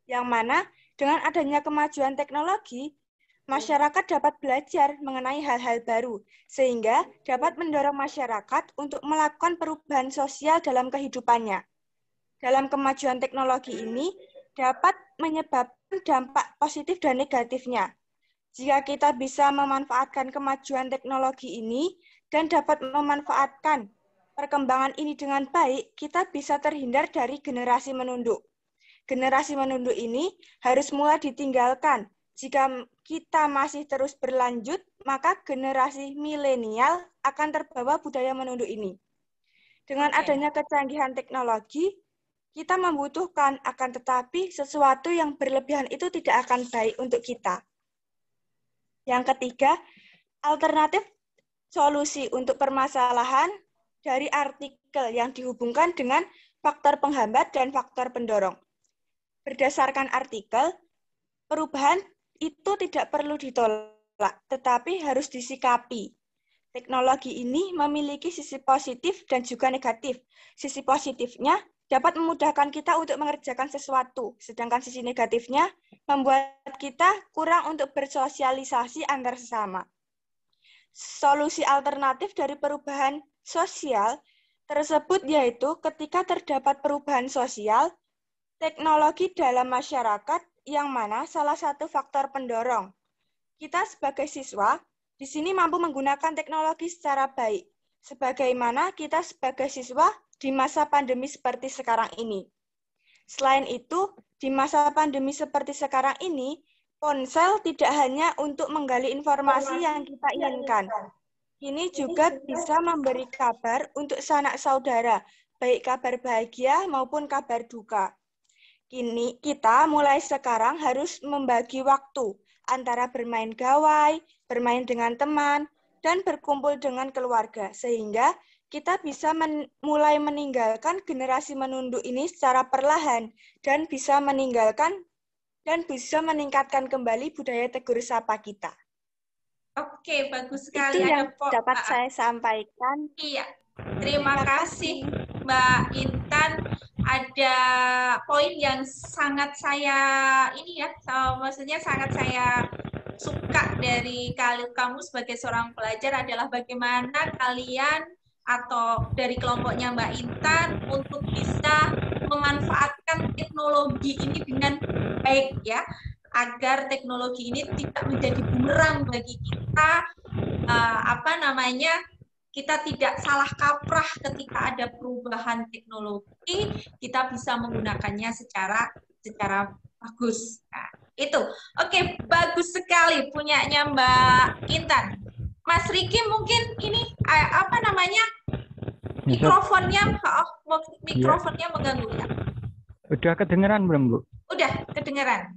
Yang mana dengan adanya kemajuan teknologi, masyarakat dapat belajar mengenai hal-hal baru, sehingga dapat mendorong masyarakat untuk melakukan perubahan sosial dalam kehidupannya. Dalam kemajuan teknologi ini dapat menyebabkan dampak positif dan negatifnya. Jika kita bisa memanfaatkan kemajuan teknologi ini dan dapat memanfaatkan perkembangan ini dengan baik, kita bisa terhindar dari generasi menunduk. Generasi menunduk ini harus mulai ditinggalkan. Jika kita masih terus berlanjut, maka generasi milenial akan terbawa budaya menunduk ini. Dengan adanya kecanggihan teknologi, kita membutuhkan, akan tetapi sesuatu yang berlebihan itu tidak akan baik untuk kita. Yang ketiga, alternatif solusi untuk permasalahan dari artikel yang dihubungkan dengan faktor penghambat dan faktor pendorong. Berdasarkan artikel, perubahan itu tidak perlu ditolak, tetapi harus disikapi. Teknologi ini memiliki sisi positif dan juga negatif. Sisi positifnya dapat memudahkan kita untuk mengerjakan sesuatu, sedangkan sisi negatifnya membuat kita kurang untuk bersosialisasi antar sesama. Solusi alternatif dari perubahan sosial tersebut yaitu ketika terdapat perubahan sosial, teknologi dalam masyarakat yang mana salah satu faktor pendorong. Kita sebagai siswa di sini mampu menggunakan teknologi secara baik, sebagaimana kita sebagai siswa di masa pandemi seperti sekarang ini. Selain itu, di masa pandemi seperti sekarang ini, ponsel tidak hanya untuk menggali informasi yang kita inginkan. Ini juga bisa memberi kabar untuk sanak saudara, baik kabar bahagia maupun kabar duka. Kini kita mulai sekarang harus membagi waktu antara bermain gawai, bermain dengan teman, dan berkumpul dengan keluarga, sehingga kita bisa mulai meninggalkan generasi menunduk ini secara perlahan dan bisa meninggalkan dan bisa meningkatkan kembali budaya tegur sapa kita.
Oke, bagus sekali.
Itu yang dapat saya sampaikan.
Iya, terima kasih Mbak Intan. Ada poin yang sangat saya maksudnya sangat saya suka dari kamu sebagai seorang pelajar adalah bagaimana kalian atau dari kelompoknya Mbak Intan untuk bisa memanfaatkan teknologi ini dengan baik ya, agar teknologi ini tidak menjadi bumerang bagi kita, kita tidak salah kaprah ketika ada perubahan teknologi, kita bisa menggunakannya secara bagus. Nah, Itu. Oke, bagus sekali punyanya Mbak Intan. Mas Riki mungkin ini apa namanya? Mikrofonnya mengganggu ya.
Udah kedengeran belum, Bu?
Udah kedengeran.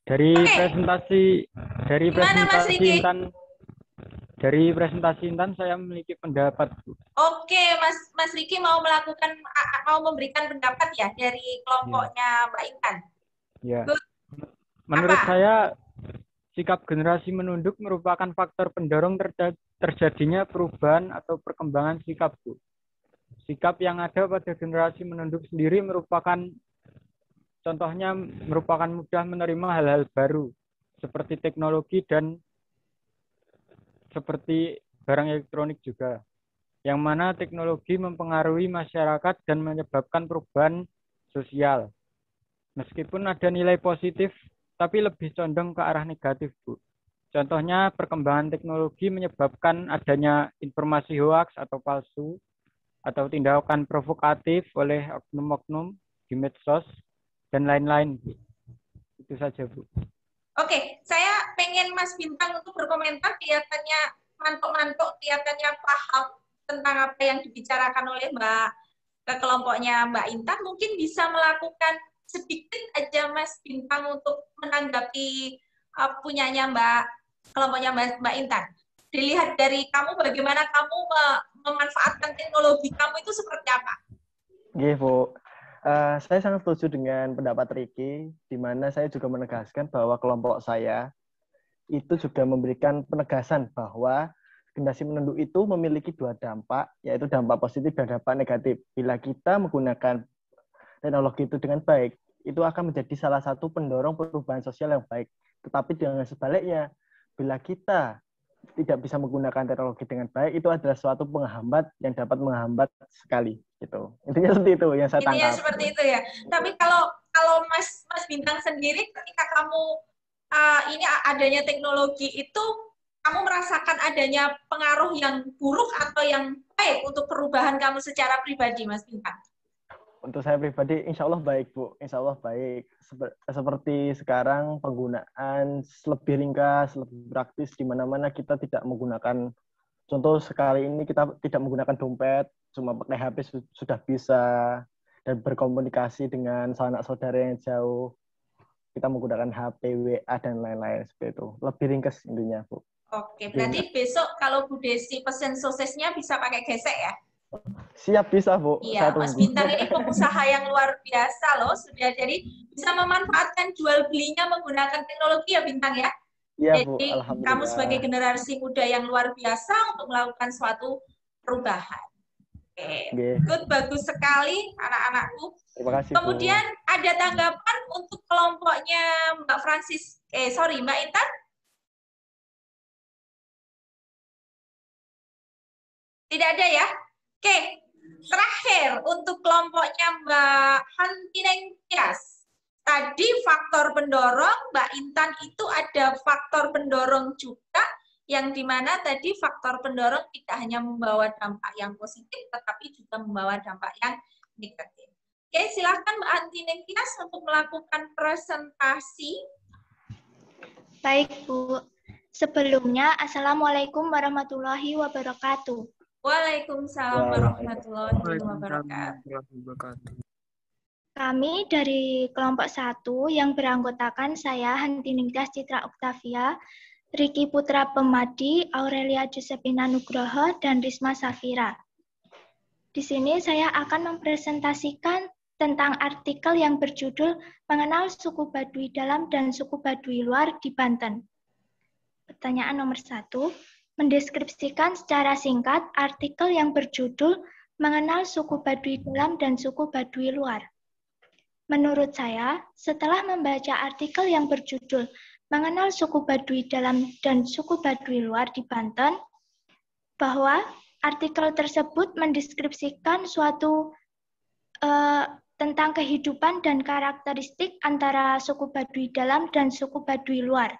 Dari
Gimana, Mas Riki?
presentasi Intan saya memiliki pendapat, Bu.
Oke, Mas Riki mau memberikan pendapat ya dari kelompoknya Mbak Intan.
Ya. Menurut saya, sikap generasi menunduk merupakan faktor pendorong terjadinya perubahan atau perkembangan sikap, Bu. Sikap yang ada pada generasi menunduk sendiri merupakan mudah menerima hal-hal baru, seperti teknologi dan seperti barang elektronik juga, yang mana teknologi mempengaruhi masyarakat dan menyebabkan perubahan sosial. Meskipun ada nilai positif, tapi lebih condong ke arah negatif, Bu. Contohnya, perkembangan teknologi menyebabkan adanya informasi hoaks atau palsu, atau tindakan provokatif oleh oknum-oknum di medsos, dan lain-lain. Itu saja, Bu.
Oke, saya pengen Mas Bintang untuk berkomentar, kelihatannya mantuk-mantuk, kelihatannya paham tentang apa yang dibicarakan oleh kelompoknya Mbak Intan. Mungkin bisa melakukan sedikit aja Mas Bintang untuk menanggapi punyanya kelompoknya Mbak Intan. Dilihat dari kamu, bagaimana kamu memanfaatkan teknologi kamu itu seperti apa?
Oke, Bu. Saya sangat setuju dengan pendapat Riki, di mana saya juga menegaskan bahwa kelompok saya itu juga memberikan penegasan bahwa generasi menunduk itu memiliki dua dampak, yaitu dampak positif dan dampak negatif. Bila kita menggunakan teknologi itu dengan baik, itu akan menjadi salah satu pendorong perubahan sosial yang baik. Tetapi dengan sebaliknya, bila kita tidak bisa menggunakan teknologi dengan baik, itu adalah suatu penghambat yang dapat menghambat sekali. Gitu. Intinya seperti itu yang saya tangkap.
Intinya seperti itu ya. Tapi kalau Mas Bintang sendiri, ketika kamu ini adanya teknologi itu, kamu merasakan adanya pengaruh yang buruk atau yang baik untuk perubahan kamu secara pribadi, Mas Bintang?
Untuk saya pribadi, insya Allah baik, Bu. Insya Allah baik. Seperti sekarang penggunaan lebih ringkas, lebih praktis, di mana-mana kita tidak menggunakan, contoh sekali ini kita tidak menggunakan dompet, cuma pakai HP sudah bisa, dan berkomunikasi dengan sanak saudara yang jauh. Kita menggunakan HP, WA, dan lain-lain seperti itu. Lebih ringkas intinya, Bu.
Oke, berarti besok kalau Bu Desi pesen sosisnya bisa pakai gesek ya?
Siap, bisa, Bu.
Iya, Mas Bintang ini pengusaha yang luar biasa loh. Sudah jadi bisa memanfaatkan jual belinya menggunakan teknologi ya, Bintang ya?
Iya, Bu.
Jadi
Alhamdulillah.
kamu sebagai generasi muda yang luar biasa untuk melakukan suatu perubahan. Oke, good, bagus sekali anak-anakku.
Terima kasih,
Kemudian
Bu.
ada tanggapan untuk kelompoknya Mbak Mbak Intan? Tidak ada ya? Oke, terakhir untuk kelompoknya Mbak Hantineng Tias. Tadi faktor pendorong, Mbak Intan itu ada faktor pendorong juga, yang dimana tadi faktor pendorong tidak hanya membawa dampak yang positif, tetapi juga membawa dampak yang negatif. Oke, silakan Mbak Hantineng Tias untuk melakukan presentasi.
Baik, Bu. Sebelumnya, Assalamualaikum warahmatullahi wabarakatuh.
Waalaikumsalam warahmatullahi wabarakatuh.
Kami dari kelompok 1 yang beranggotakan saya, Hantineng Tias Citra Oktavia, Riki Putra Pemadi, Aurelia Josephina Nugroho, dan Risma Safira. Di sini saya akan mempresentasikan tentang artikel yang berjudul Mengenal Suku Baduy Dalam dan Suku Baduy Luar di Banten. Pertanyaan nomor 1. Mendeskripsikan secara singkat artikel yang berjudul Mengenal Suku Baduy Dalam dan Suku Baduy Luar. Menurut saya, setelah membaca artikel yang berjudul Mengenal Suku Baduy Dalam dan Suku Baduy Luar di Banten, bahwa artikel tersebut mendeskripsikan suatu tentang kehidupan dan karakteristik antara suku Baduy Dalam dan suku Baduy Luar,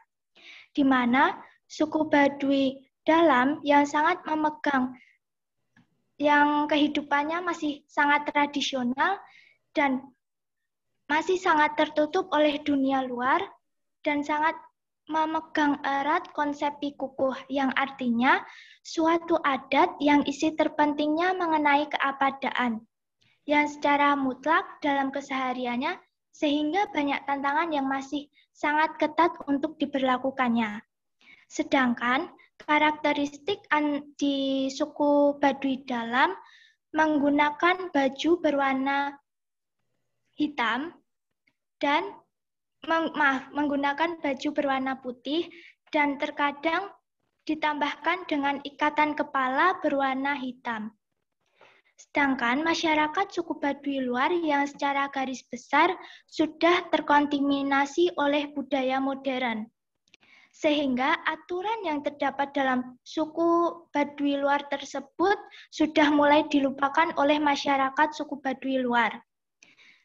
di mana suku Baduy Dalam yang sangat memegang, yang kehidupannya masih sangat tradisional dan masih sangat tertutup oleh dunia luar, dan sangat memegang erat konsep pikukuh, yang artinya suatu adat yang isi terpentingnya mengenai keabadaan, yang secara mutlak dalam kesehariannya, sehingga banyak tantangan yang masih sangat ketat untuk diberlakukannya. Sedangkan karakteristik di suku Baduy Dalam menggunakan baju berwarna hitam dan menggunakan baju berwarna putih dan terkadang ditambahkan dengan ikatan kepala berwarna hitam. Sedangkan masyarakat suku Baduy luar yang secara garis besar sudah terkontaminasi oleh budaya modern, sehingga aturan yang terdapat dalam suku Baduy luar tersebut sudah mulai dilupakan oleh masyarakat suku Baduy luar.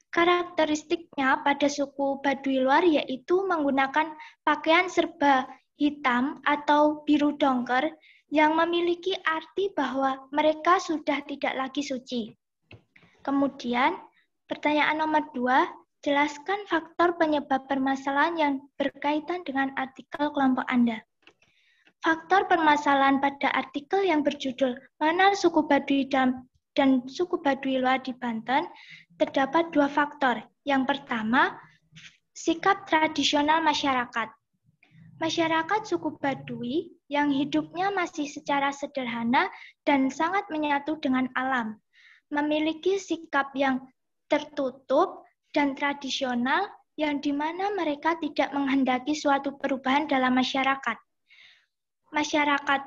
Karakteristiknya pada suku Baduy luar yaitu menggunakan pakaian serba hitam atau biru dongker yang memiliki arti bahwa mereka sudah tidak lagi suci. Kemudian, pertanyaan nomor 2, jelaskan faktor penyebab permasalahan yang berkaitan dengan artikel kelompok Anda. Faktor permasalahan pada artikel yang berjudul Mengenal Suku Baduy Dalam dan Suku Baduy Luar di Banten terdapat 2 faktor. Yang pertama, sikap tradisional masyarakat. Masyarakat suku Baduy yang hidupnya masih secara sederhana dan sangat menyatu dengan alam, memiliki sikap yang tertutup dan tradisional yang dimana mereka tidak menghendaki suatu perubahan dalam masyarakat. Masyarakat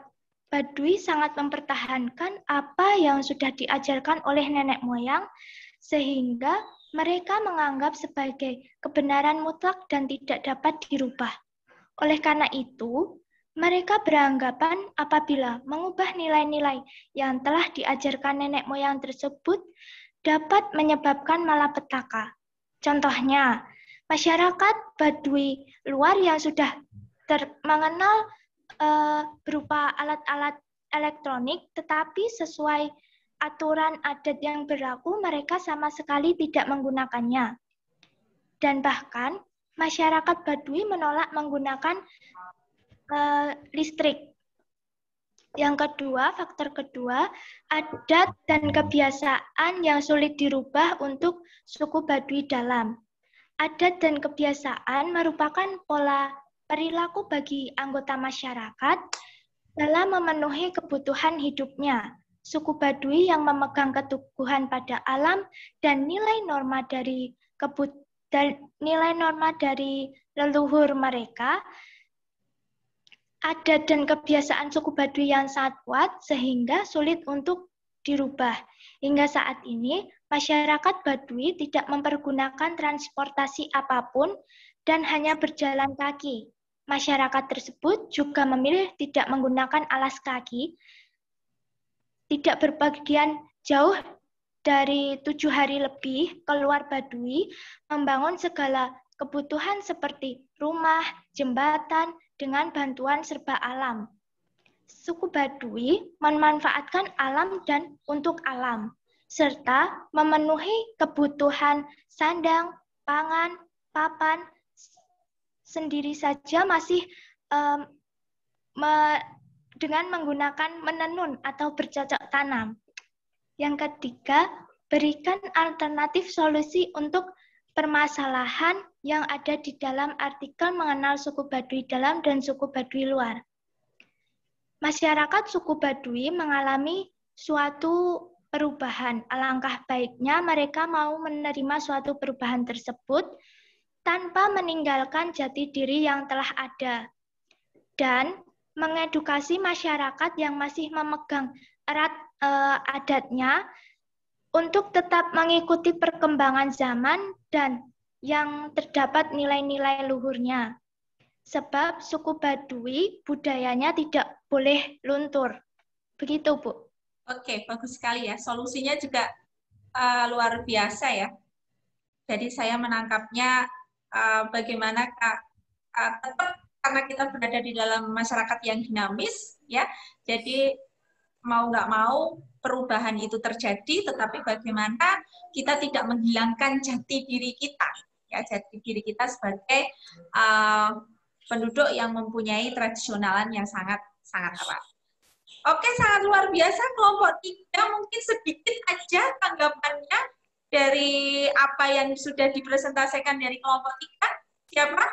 Baduy sangat mempertahankan apa yang sudah diajarkan oleh nenek moyang, sehingga mereka menganggap sebagai kebenaran mutlak dan tidak dapat dirubah. Oleh karena itu, mereka beranggapan apabila mengubah nilai-nilai yang telah diajarkan nenek moyang tersebut dapat menyebabkan malapetaka. Contohnya, masyarakat Baduy luar yang sudah mengenal berupa alat-alat elektronik, tetapi sesuai aturan adat yang berlaku, mereka sama sekali tidak menggunakannya. Dan bahkan, masyarakat Baduy menolak menggunakan listrik. Yang kedua, faktor kedua, adat dan kebiasaan yang sulit dirubah untuk suku Baduy Dalam. Adat dan kebiasaan merupakan pola perilaku bagi anggota masyarakat dalam memenuhi kebutuhan hidupnya. Suku Baduy yang memegang keteguhan pada alam dan nilai norma dari leluhur mereka, adat dan kebiasaan suku Baduy yang sangat kuat sehingga sulit untuk dirubah. Hingga saat ini, masyarakat Baduy tidak mempergunakan transportasi apapun dan hanya berjalan kaki. Masyarakat tersebut juga memilih tidak menggunakan alas kaki, tidak berpergian jauh dari 7 hari lebih keluar Baduy, membangun segala kebutuhan seperti rumah, jembatan, dengan bantuan serba alam. Suku Baduy memanfaatkan alam dan untuk alam, serta memenuhi kebutuhan sandang, pangan, papan, sendiri saja masih dengan menggunakan menenun atau bercocok tanam. Yang ketiga, berikan alternatif solusi untuk permasalahan yang ada di dalam artikel mengenal suku Baduy Dalam dan suku Baduy Luar. Masyarakat suku Baduy mengalami suatu perubahan. Alangkah baiknya mereka mau menerima suatu perubahan tersebut tanpa meninggalkan jati diri yang telah ada. Dan mengedukasi masyarakat yang masih memegang erat adatnya untuk tetap mengikuti perkembangan zaman dan yang terdapat nilai-nilai luhurnya. Sebab suku Baduy budayanya tidak boleh luntur. Begitu, Bu.
Oke, bagus sekali ya. Solusinya juga luar biasa ya. Jadi saya menangkapnya bagaimana tetap karena kita berada di dalam masyarakat yang dinamis, ya. Jadi mau nggak mau perubahan itu terjadi, tetapi bagaimana kita tidak menghilangkan jati diri kita, ya jati diri kita sebagai penduduk yang mempunyai tradisionalan yang sangat erat. Oke, sangat luar biasa kelompok 3, mungkin sedikit aja tanggapannya dari apa yang sudah dipresentasikan dari kelompok 3. Siapa?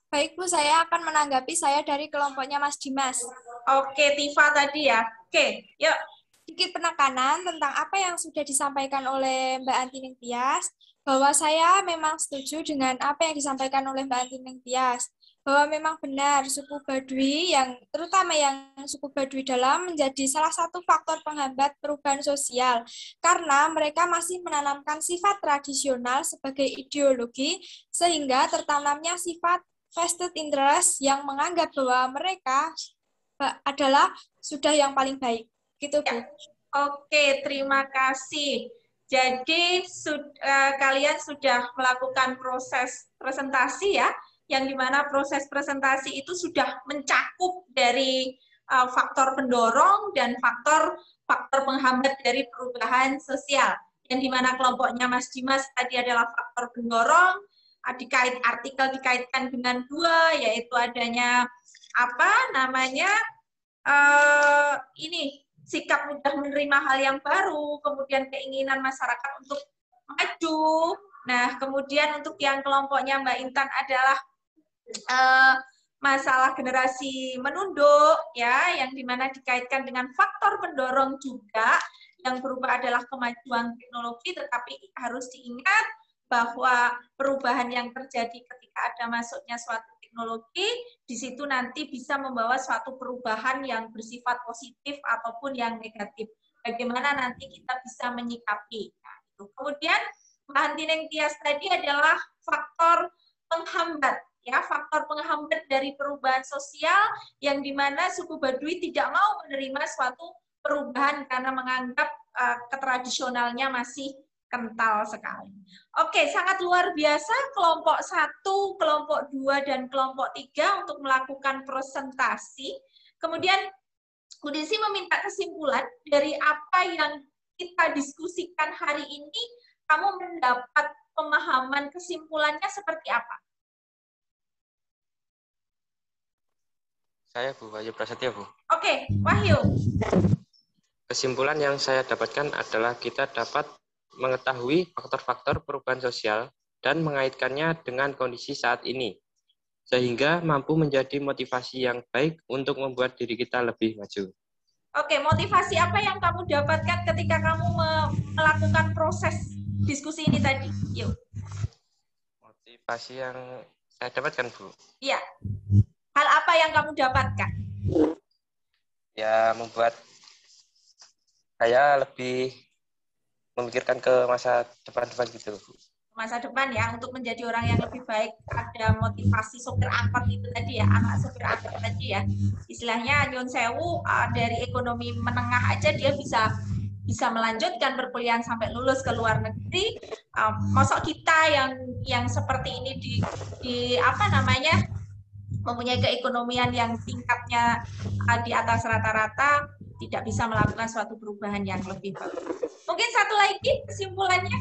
Baik Bu, saya akan menanggapi saya dari kelompoknya Mas Dimas.
Oke, Tifa tadi ya. Oke, yuk.
Sedikit penekanan tentang apa yang sudah disampaikan oleh Mbak Antining Tias, bahwa saya memang setuju dengan apa yang disampaikan oleh Mbak Antining Tias, bahwa memang benar suku Baduy, terutama yang suku Baduy dalam menjadi salah satu faktor penghambat perubahan sosial, karena mereka masih menanamkan sifat tradisional sebagai ideologi, sehingga tertanamnya sifat vested interest yang menganggap bahwa mereka adalah sudah yang paling baik. Gitu, Bu.
Oke, terima kasih. Jadi kalian sudah melakukan proses presentasi ya, yang dimana proses presentasi itu sudah mencakup dari faktor pendorong dan faktor penghambat dari perubahan sosial. Yang dimana kelompoknya Mas Dimas tadi adalah faktor pendorong, artikel dikaitkan dengan 2, yaitu adanya sikap mudah menerima hal yang baru, kemudian keinginan masyarakat untuk maju. Nah, kemudian untuk yang kelompoknya Mbak Intan adalah masalah generasi menunduk, ya, yang dimana dikaitkan dengan faktor pendorong juga, yang berubah adalah kemajuan teknologi, tetapi harus diingat bahwa perubahan yang terjadi ketika ada masuknya suatu teknologi, di situ nanti bisa membawa suatu perubahan yang bersifat positif ataupun yang negatif. Bagaimana nanti kita bisa menyikapi. Nah, itu. Kemudian, Mbak Antining Tias tadi adalah faktor penghambat, ya, faktor penghambat dari perubahan sosial yang dimana suku Baduy tidak mau menerima suatu perubahan karena menganggap ketradisionalnya masih kental sekali. Oke, sangat luar biasa kelompok 1, kelompok 2, dan kelompok 3 untuk melakukan presentasi. Kemudian Bu Desi meminta kesimpulan dari apa yang kita diskusikan hari ini, kamu mendapat pemahaman kesimpulannya seperti apa?
Saya Bu Wahyu Prasetya, Bu.
Oke, Wahyu.
Kesimpulan yang saya dapatkan adalah kita dapat mengetahui faktor-faktor perubahan sosial dan mengaitkannya dengan kondisi saat ini, sehingga mampu menjadi motivasi yang baik untuk membuat diri kita lebih maju.
Oke, motivasi apa yang kamu dapatkan ketika kamu melakukan proses diskusi ini tadi? Yuk.
Motivasi yang saya dapatkan, Bu?
Iya. Hal apa yang kamu dapatkan?
Ya, membuat saya lebih memikirkan ke masa depan-depan gitu.
Masa depan ya, untuk menjadi orang yang lebih baik. Ada motivasi sopir angkot itu tadi ya, anak sopir angkot tadi ya. Istilahnya nyun sewu, dari ekonomi menengah aja dia bisa melanjutkan perkuliahan sampai lulus ke luar negeri. Masa kita yang seperti ini mempunyai keekonomian yang tingkatnya di atas rata-rata, tidak bisa melakukan suatu perubahan yang lebih bagus. Mungkin satu lagi kesimpulannya?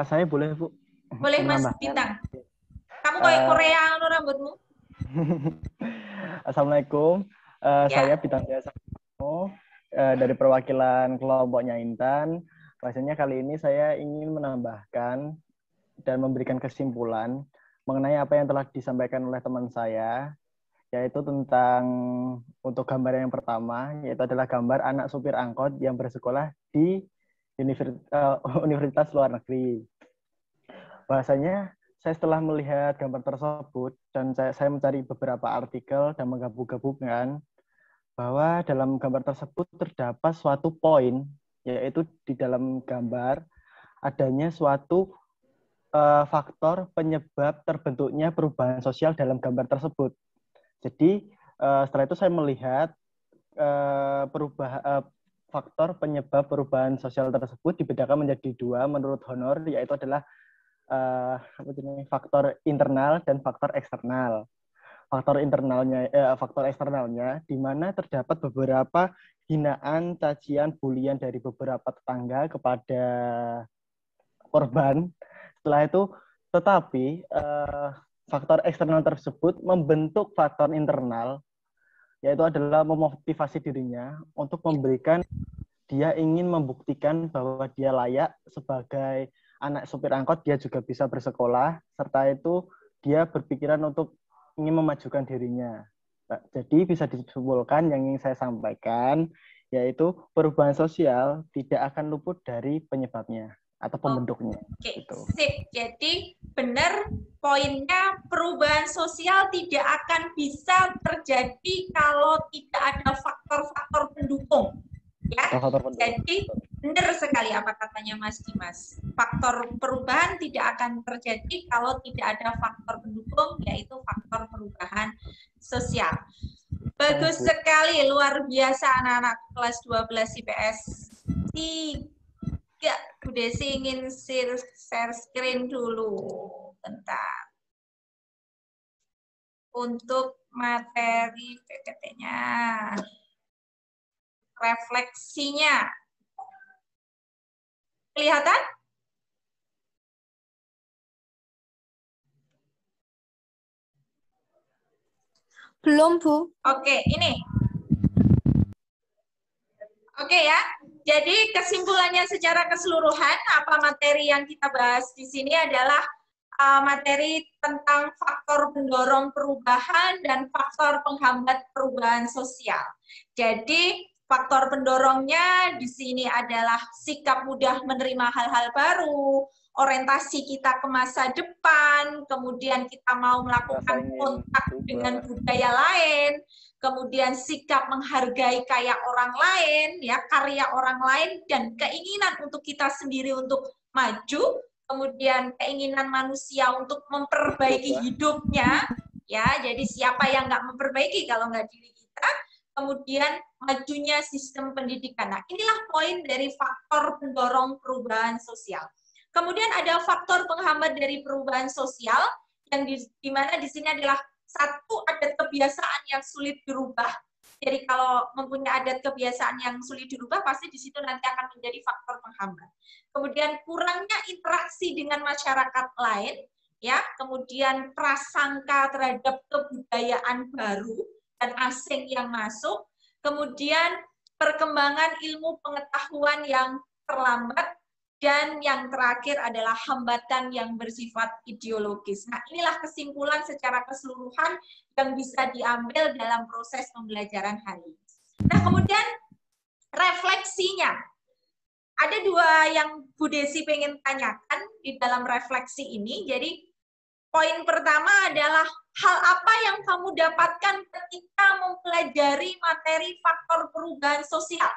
Saya boleh, Bu?
Boleh, Mas Bintang. Kamu kayak Korea rambutmu.
Assalamualaikum. Saya Bintang Jasa dari perwakilan kelompoknya Intan. Rasanya kali ini saya ingin menambahkan dan memberikan kesimpulan mengenai apa yang telah disampaikan oleh teman saya, yaitu tentang untuk gambar yang pertama, yaitu adalah gambar anak supir angkot yang bersekolah di universitas luar negeri. Bahasanya, saya setelah melihat gambar tersebut, dan saya mencari beberapa artikel dan menggabung-gabungkan, bahwa dalam gambar tersebut terdapat suatu poin, yaitu di dalam gambar adanya suatu faktor penyebab terbentuknya perubahan sosial dalam gambar tersebut. Jadi setelah itu saya melihat faktor penyebab perubahan sosial tersebut dibedakan menjadi 2 menurut Honor, yaitu adalah faktor internal dan faktor eksternal. Faktor eksternalnya di mana terdapat beberapa hinaan, cacian, bulian dari beberapa tetangga kepada korban. Setelah itu Tetapi faktor eksternal tersebut membentuk faktor internal, yaitu adalah memotivasi dirinya untuk memberikan, dia ingin membuktikan bahwa dia layak sebagai anak supir angkot, dia juga bisa bersekolah, serta itu dia berpikiran untuk ingin memajukan dirinya. Jadi bisa disimpulkan yang ingin saya sampaikan, yaitu perubahan sosial tidak akan luput dari penyebabnya atau pembentuknya.
Oke,
gitu.
sip. Jadi benar poinnya, perubahan sosial tidak akan bisa terjadi kalau tidak ada faktor-faktor pendukung. Ya, jadi benar sekali apa katanya Mas Dimas. Faktor perubahan tidak akan terjadi kalau tidak ada faktor pendukung, yaitu faktor perubahan sosial. Bagus sekali, luar biasa anak-anak kelas 12 IPS 3. Bu Desi ingin share screen dulu. Bentar. Untuk materi PPT-nya. Refleksinya. Kelihatan?
Belum, Bu.
Oke, ini. Oke ya. Jadi kesimpulannya secara keseluruhan, apa materi yang kita bahas di sini adalah materi tentang faktor pendorong perubahan dan faktor penghambat perubahan sosial. Jadi faktor pendorongnya di sini adalah sikap mudah menerima hal-hal baru, orientasi kita ke masa depan, kemudian kita mau melakukan kontak dengan budaya lain, kemudian sikap menghargai karya orang lain, ya, karya orang lain, dan keinginan untuk kita sendiri untuk maju, kemudian keinginan manusia untuk memperbaiki hidupnya, ya, jadi siapa yang nggak memperbaiki kalau nggak diri kita, kemudian majunya sistem pendidikan. Nah, inilah poin dari faktor pendorong perubahan sosial. Kemudian ada faktor penghambat dari perubahan sosial, yang di mana di sini adalah satu, adat kebiasaan yang sulit dirubah. Jadi kalau mempunyai adat kebiasaan yang sulit dirubah, pasti di situ nanti akan menjadi faktor penghambat. Kemudian kurangnya interaksi dengan masyarakat lain, ya. Kemudian prasangka terhadap kebudayaan baru dan asing yang masuk. Kemudian perkembangan ilmu pengetahuan yang terlambat. Dan yang terakhir adalah hambatan yang bersifat ideologis. Nah, inilah kesimpulan secara keseluruhan yang bisa diambil dalam proses pembelajaran hari ini. Nah, kemudian refleksinya. Ada dua yang Bu Desi pengen tanyakan di dalam refleksi ini. Jadi, poin pertama adalah hal apa yang kamu dapatkan ketika mempelajari materi faktor perubahan sosial?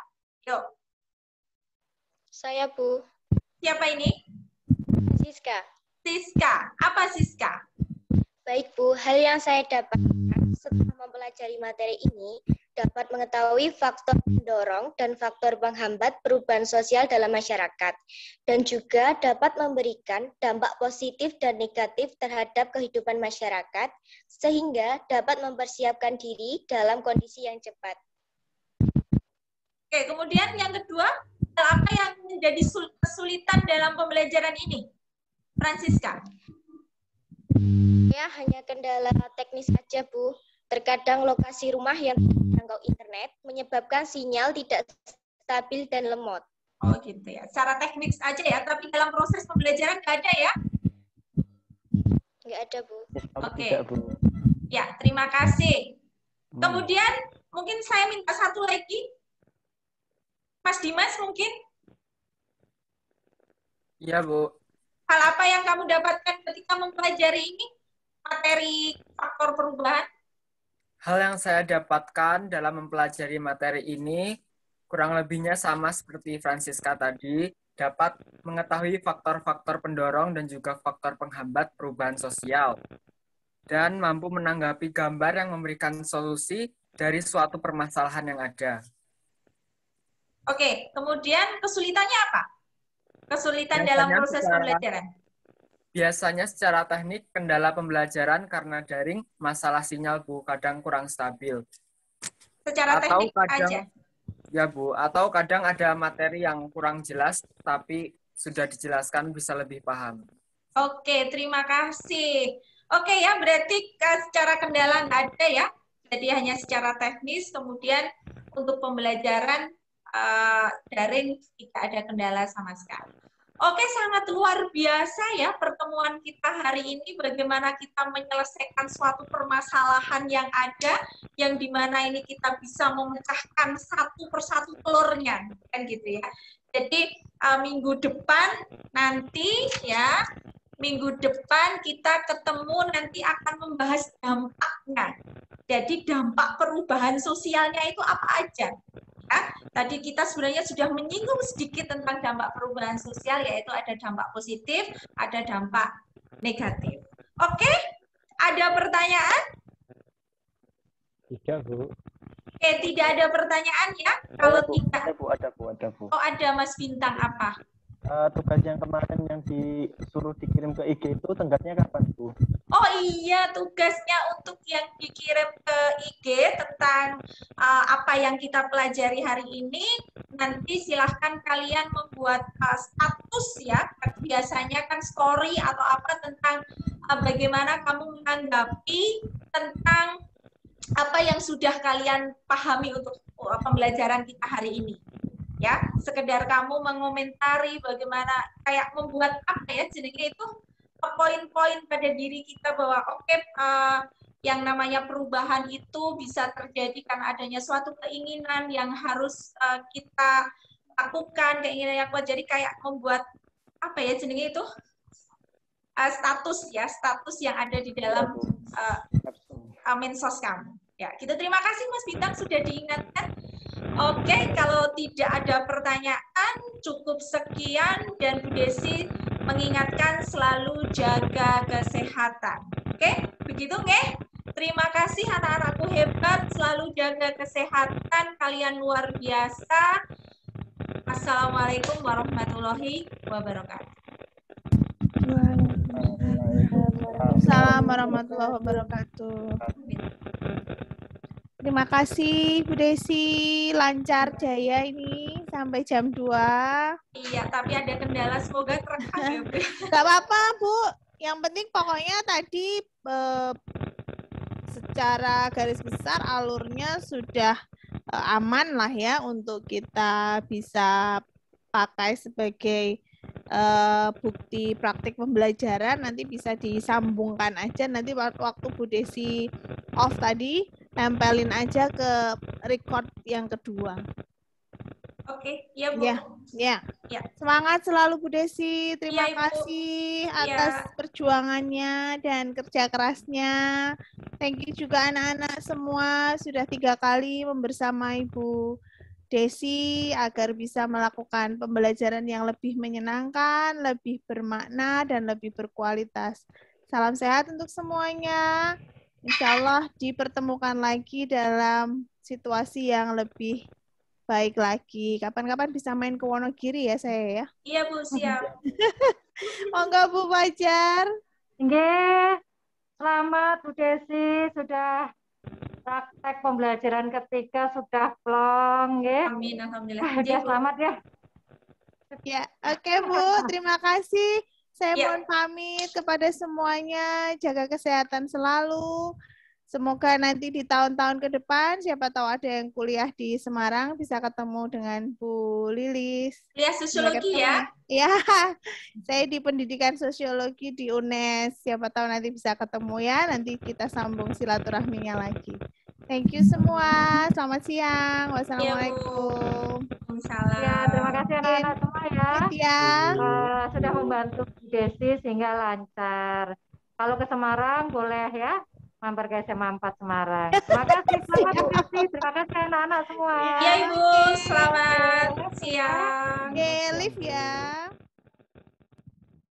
Yuk.
Saya, Bu.
Siapa ini?
Siska.
Siska. Apa Siska?
Baik, Bu. Hal yang saya dapatkan setelah mempelajari materi ini dapat mengetahui faktor pendorong dan faktor penghambat perubahan sosial dalam masyarakat, dan juga dapat memberikan dampak positif dan negatif terhadap kehidupan masyarakat, sehingga dapat mempersiapkan diri dalam kondisi yang cepat.
Oke, kemudian yang kedua, apa yang menjadi kesulitan dalam pembelajaran ini? Francisca.
Ya, hanya kendala teknis saja, Bu. Terkadang lokasi rumah yang terjangkau internet menyebabkan sinyal tidak stabil dan lemot.
Oh gitu ya, secara teknis aja ya, tapi dalam proses pembelajaran nggak ada ya?
Nggak ada, Bu.
Oke. Ya, terima kasih. Kemudian mungkin saya minta satu lagi. Mas Dimas mungkin?
Iya, Bu.
Hal apa yang kamu dapatkan ketika mempelajari ini? Materi faktor perubahan?
Hal yang saya dapatkan dalam mempelajari materi ini kurang lebihnya sama seperti Francisca tadi, dapat mengetahui faktor-faktor pendorong dan juga faktor penghambat perubahan sosial, dan mampu menanggapi gambar yang memberikan solusi dari suatu permasalahan yang ada.
Oke, kemudian kesulitannya apa? Kesulitan dalam proses pembelajaran?
Biasanya secara teknik, kendala pembelajaran karena daring, masalah sinyal, Bu, kadang kurang stabil.
Secara teknik aja?
Ya, Bu, atau kadang ada materi yang kurang jelas, tapi sudah dijelaskan bisa lebih paham.
Oke, terima kasih. Oke ya, berarti secara kendala nggak ada ya. Jadi hanya secara teknis, kemudian untuk pembelajaran daring tidak ada kendala sama sekali. Oke, sangat luar biasa ya pertemuan kita hari ini. Bagaimana kita menyelesaikan suatu permasalahan yang ada, yang dimana ini kita bisa memecahkan satu persatu telurnya, kan gitu ya. Jadi minggu depan nanti ya, minggu depan kita ketemu nanti akan membahas dampaknya. Jadi dampak perubahan sosialnya itu apa aja? Ya, tadi kita sebenarnya sudah menyinggung sedikit tentang dampak perubahan sosial, yaitu ada dampak positif, ada dampak negatif. Oke, ada pertanyaan?
Tidak, Bu.
Oke, tidak ada pertanyaan ya? Kalau tidak,
ada, Bu.
Oh, ada Mas Bintang apa?
Tugas yang kemarin yang disuruh dikirim ke IG itu tenggatnya kapan, Bu?
Oh iya, tugasnya untuk yang dikirim ke IG tentang apa yang kita pelajari hari ini, nanti silahkan kalian membuat status ya, biasanya kan story atau apa tentang bagaimana kamu menanggapi tentang apa yang sudah kalian pahami untuk pembelajaran kita hari ini. Ya, sekedar kamu mengomentari bagaimana, kayak membuat apa ya, jenenge itu poin-poin pada diri kita bahwa oke, yang namanya perubahan itu bisa terjadi karena adanya suatu keinginan yang harus kita lakukan, keinginan yang kuat. Jadi kayak membuat apa ya jenenge itu status ya, status yang ada di dalam mensos kamu. Ya, kita terima kasih Mas Bintang sudah diingatkan. Oke, kalau tidak ada pertanyaan, cukup sekian, dan Bu Desi mengingatkan selalu jaga kesehatan. Oke, begitu nggih? Terima kasih anak-anakku hebat, selalu jaga kesehatan, kalian luar biasa. Assalamualaikum warahmatullahi wabarakatuh.
Assalamualaikum warahmatullahi wabarakatuh. Terima kasih Bu Desi, lancar jaya ini sampai jam 2.
Iya, tapi ada kendala, semoga terekam ya Bu.
Gak apa-apa Bu, yang penting pokoknya tadi secara garis besar alurnya sudah aman lah ya untuk kita bisa pakai sebagai bukti praktik pembelajaran. Nanti bisa disambungkan aja, nanti waktu Bu Desi off tadi tempelin aja ke record yang kedua.
Oke, ya Bu.
Ya. Semangat selalu Bu Desi. Terima kasih atas perjuangannya dan kerja kerasnya. Thank you juga anak-anak semua sudah 3 kali membersamai Bu Desi agar bisa melakukan pembelajaran yang lebih menyenangkan, lebih bermakna, dan lebih berkualitas. Salam sehat untuk semuanya. Insya Allah dipertemukan lagi dalam situasi yang lebih baik lagi. Kapan-kapan bisa main ke Wonogiri ya saya ya.
Iya Bu, siap.
Monggo Bu Fajar.
Nggih. Selamat Bu Desi, sudah praktek pembelajaran ketiga sudah plong nggih.
Amin, alhamdulillah.
Ya, selamat ya.
Ya, oke Bu, terima kasih. Saya mohon pamit kepada semuanya, jaga kesehatan selalu. Semoga nanti di tahun-tahun ke depan, siapa tahu ada yang kuliah di Semarang, bisa ketemu dengan Bu Lilis.
Kuliah sosiologi ya?
Ya, saya di pendidikan sosiologi di UNES. Siapa tahu nanti bisa ketemu ya, nanti kita sambung silaturahminya lagi. Thank you semua, selamat siang. Wassalamualaikum.
Ya, terima kasih anak-anak semua ya. Sudah membantu Bu Desi sehingga lancar. Kalau ke Semarang boleh ya, mampir ke SMA 4 Semarang. Terima kasih, selamat Bu Desi. Terima kasih anak-anak semua.
Iya Ibu, selamat siang.
Oke, live ya.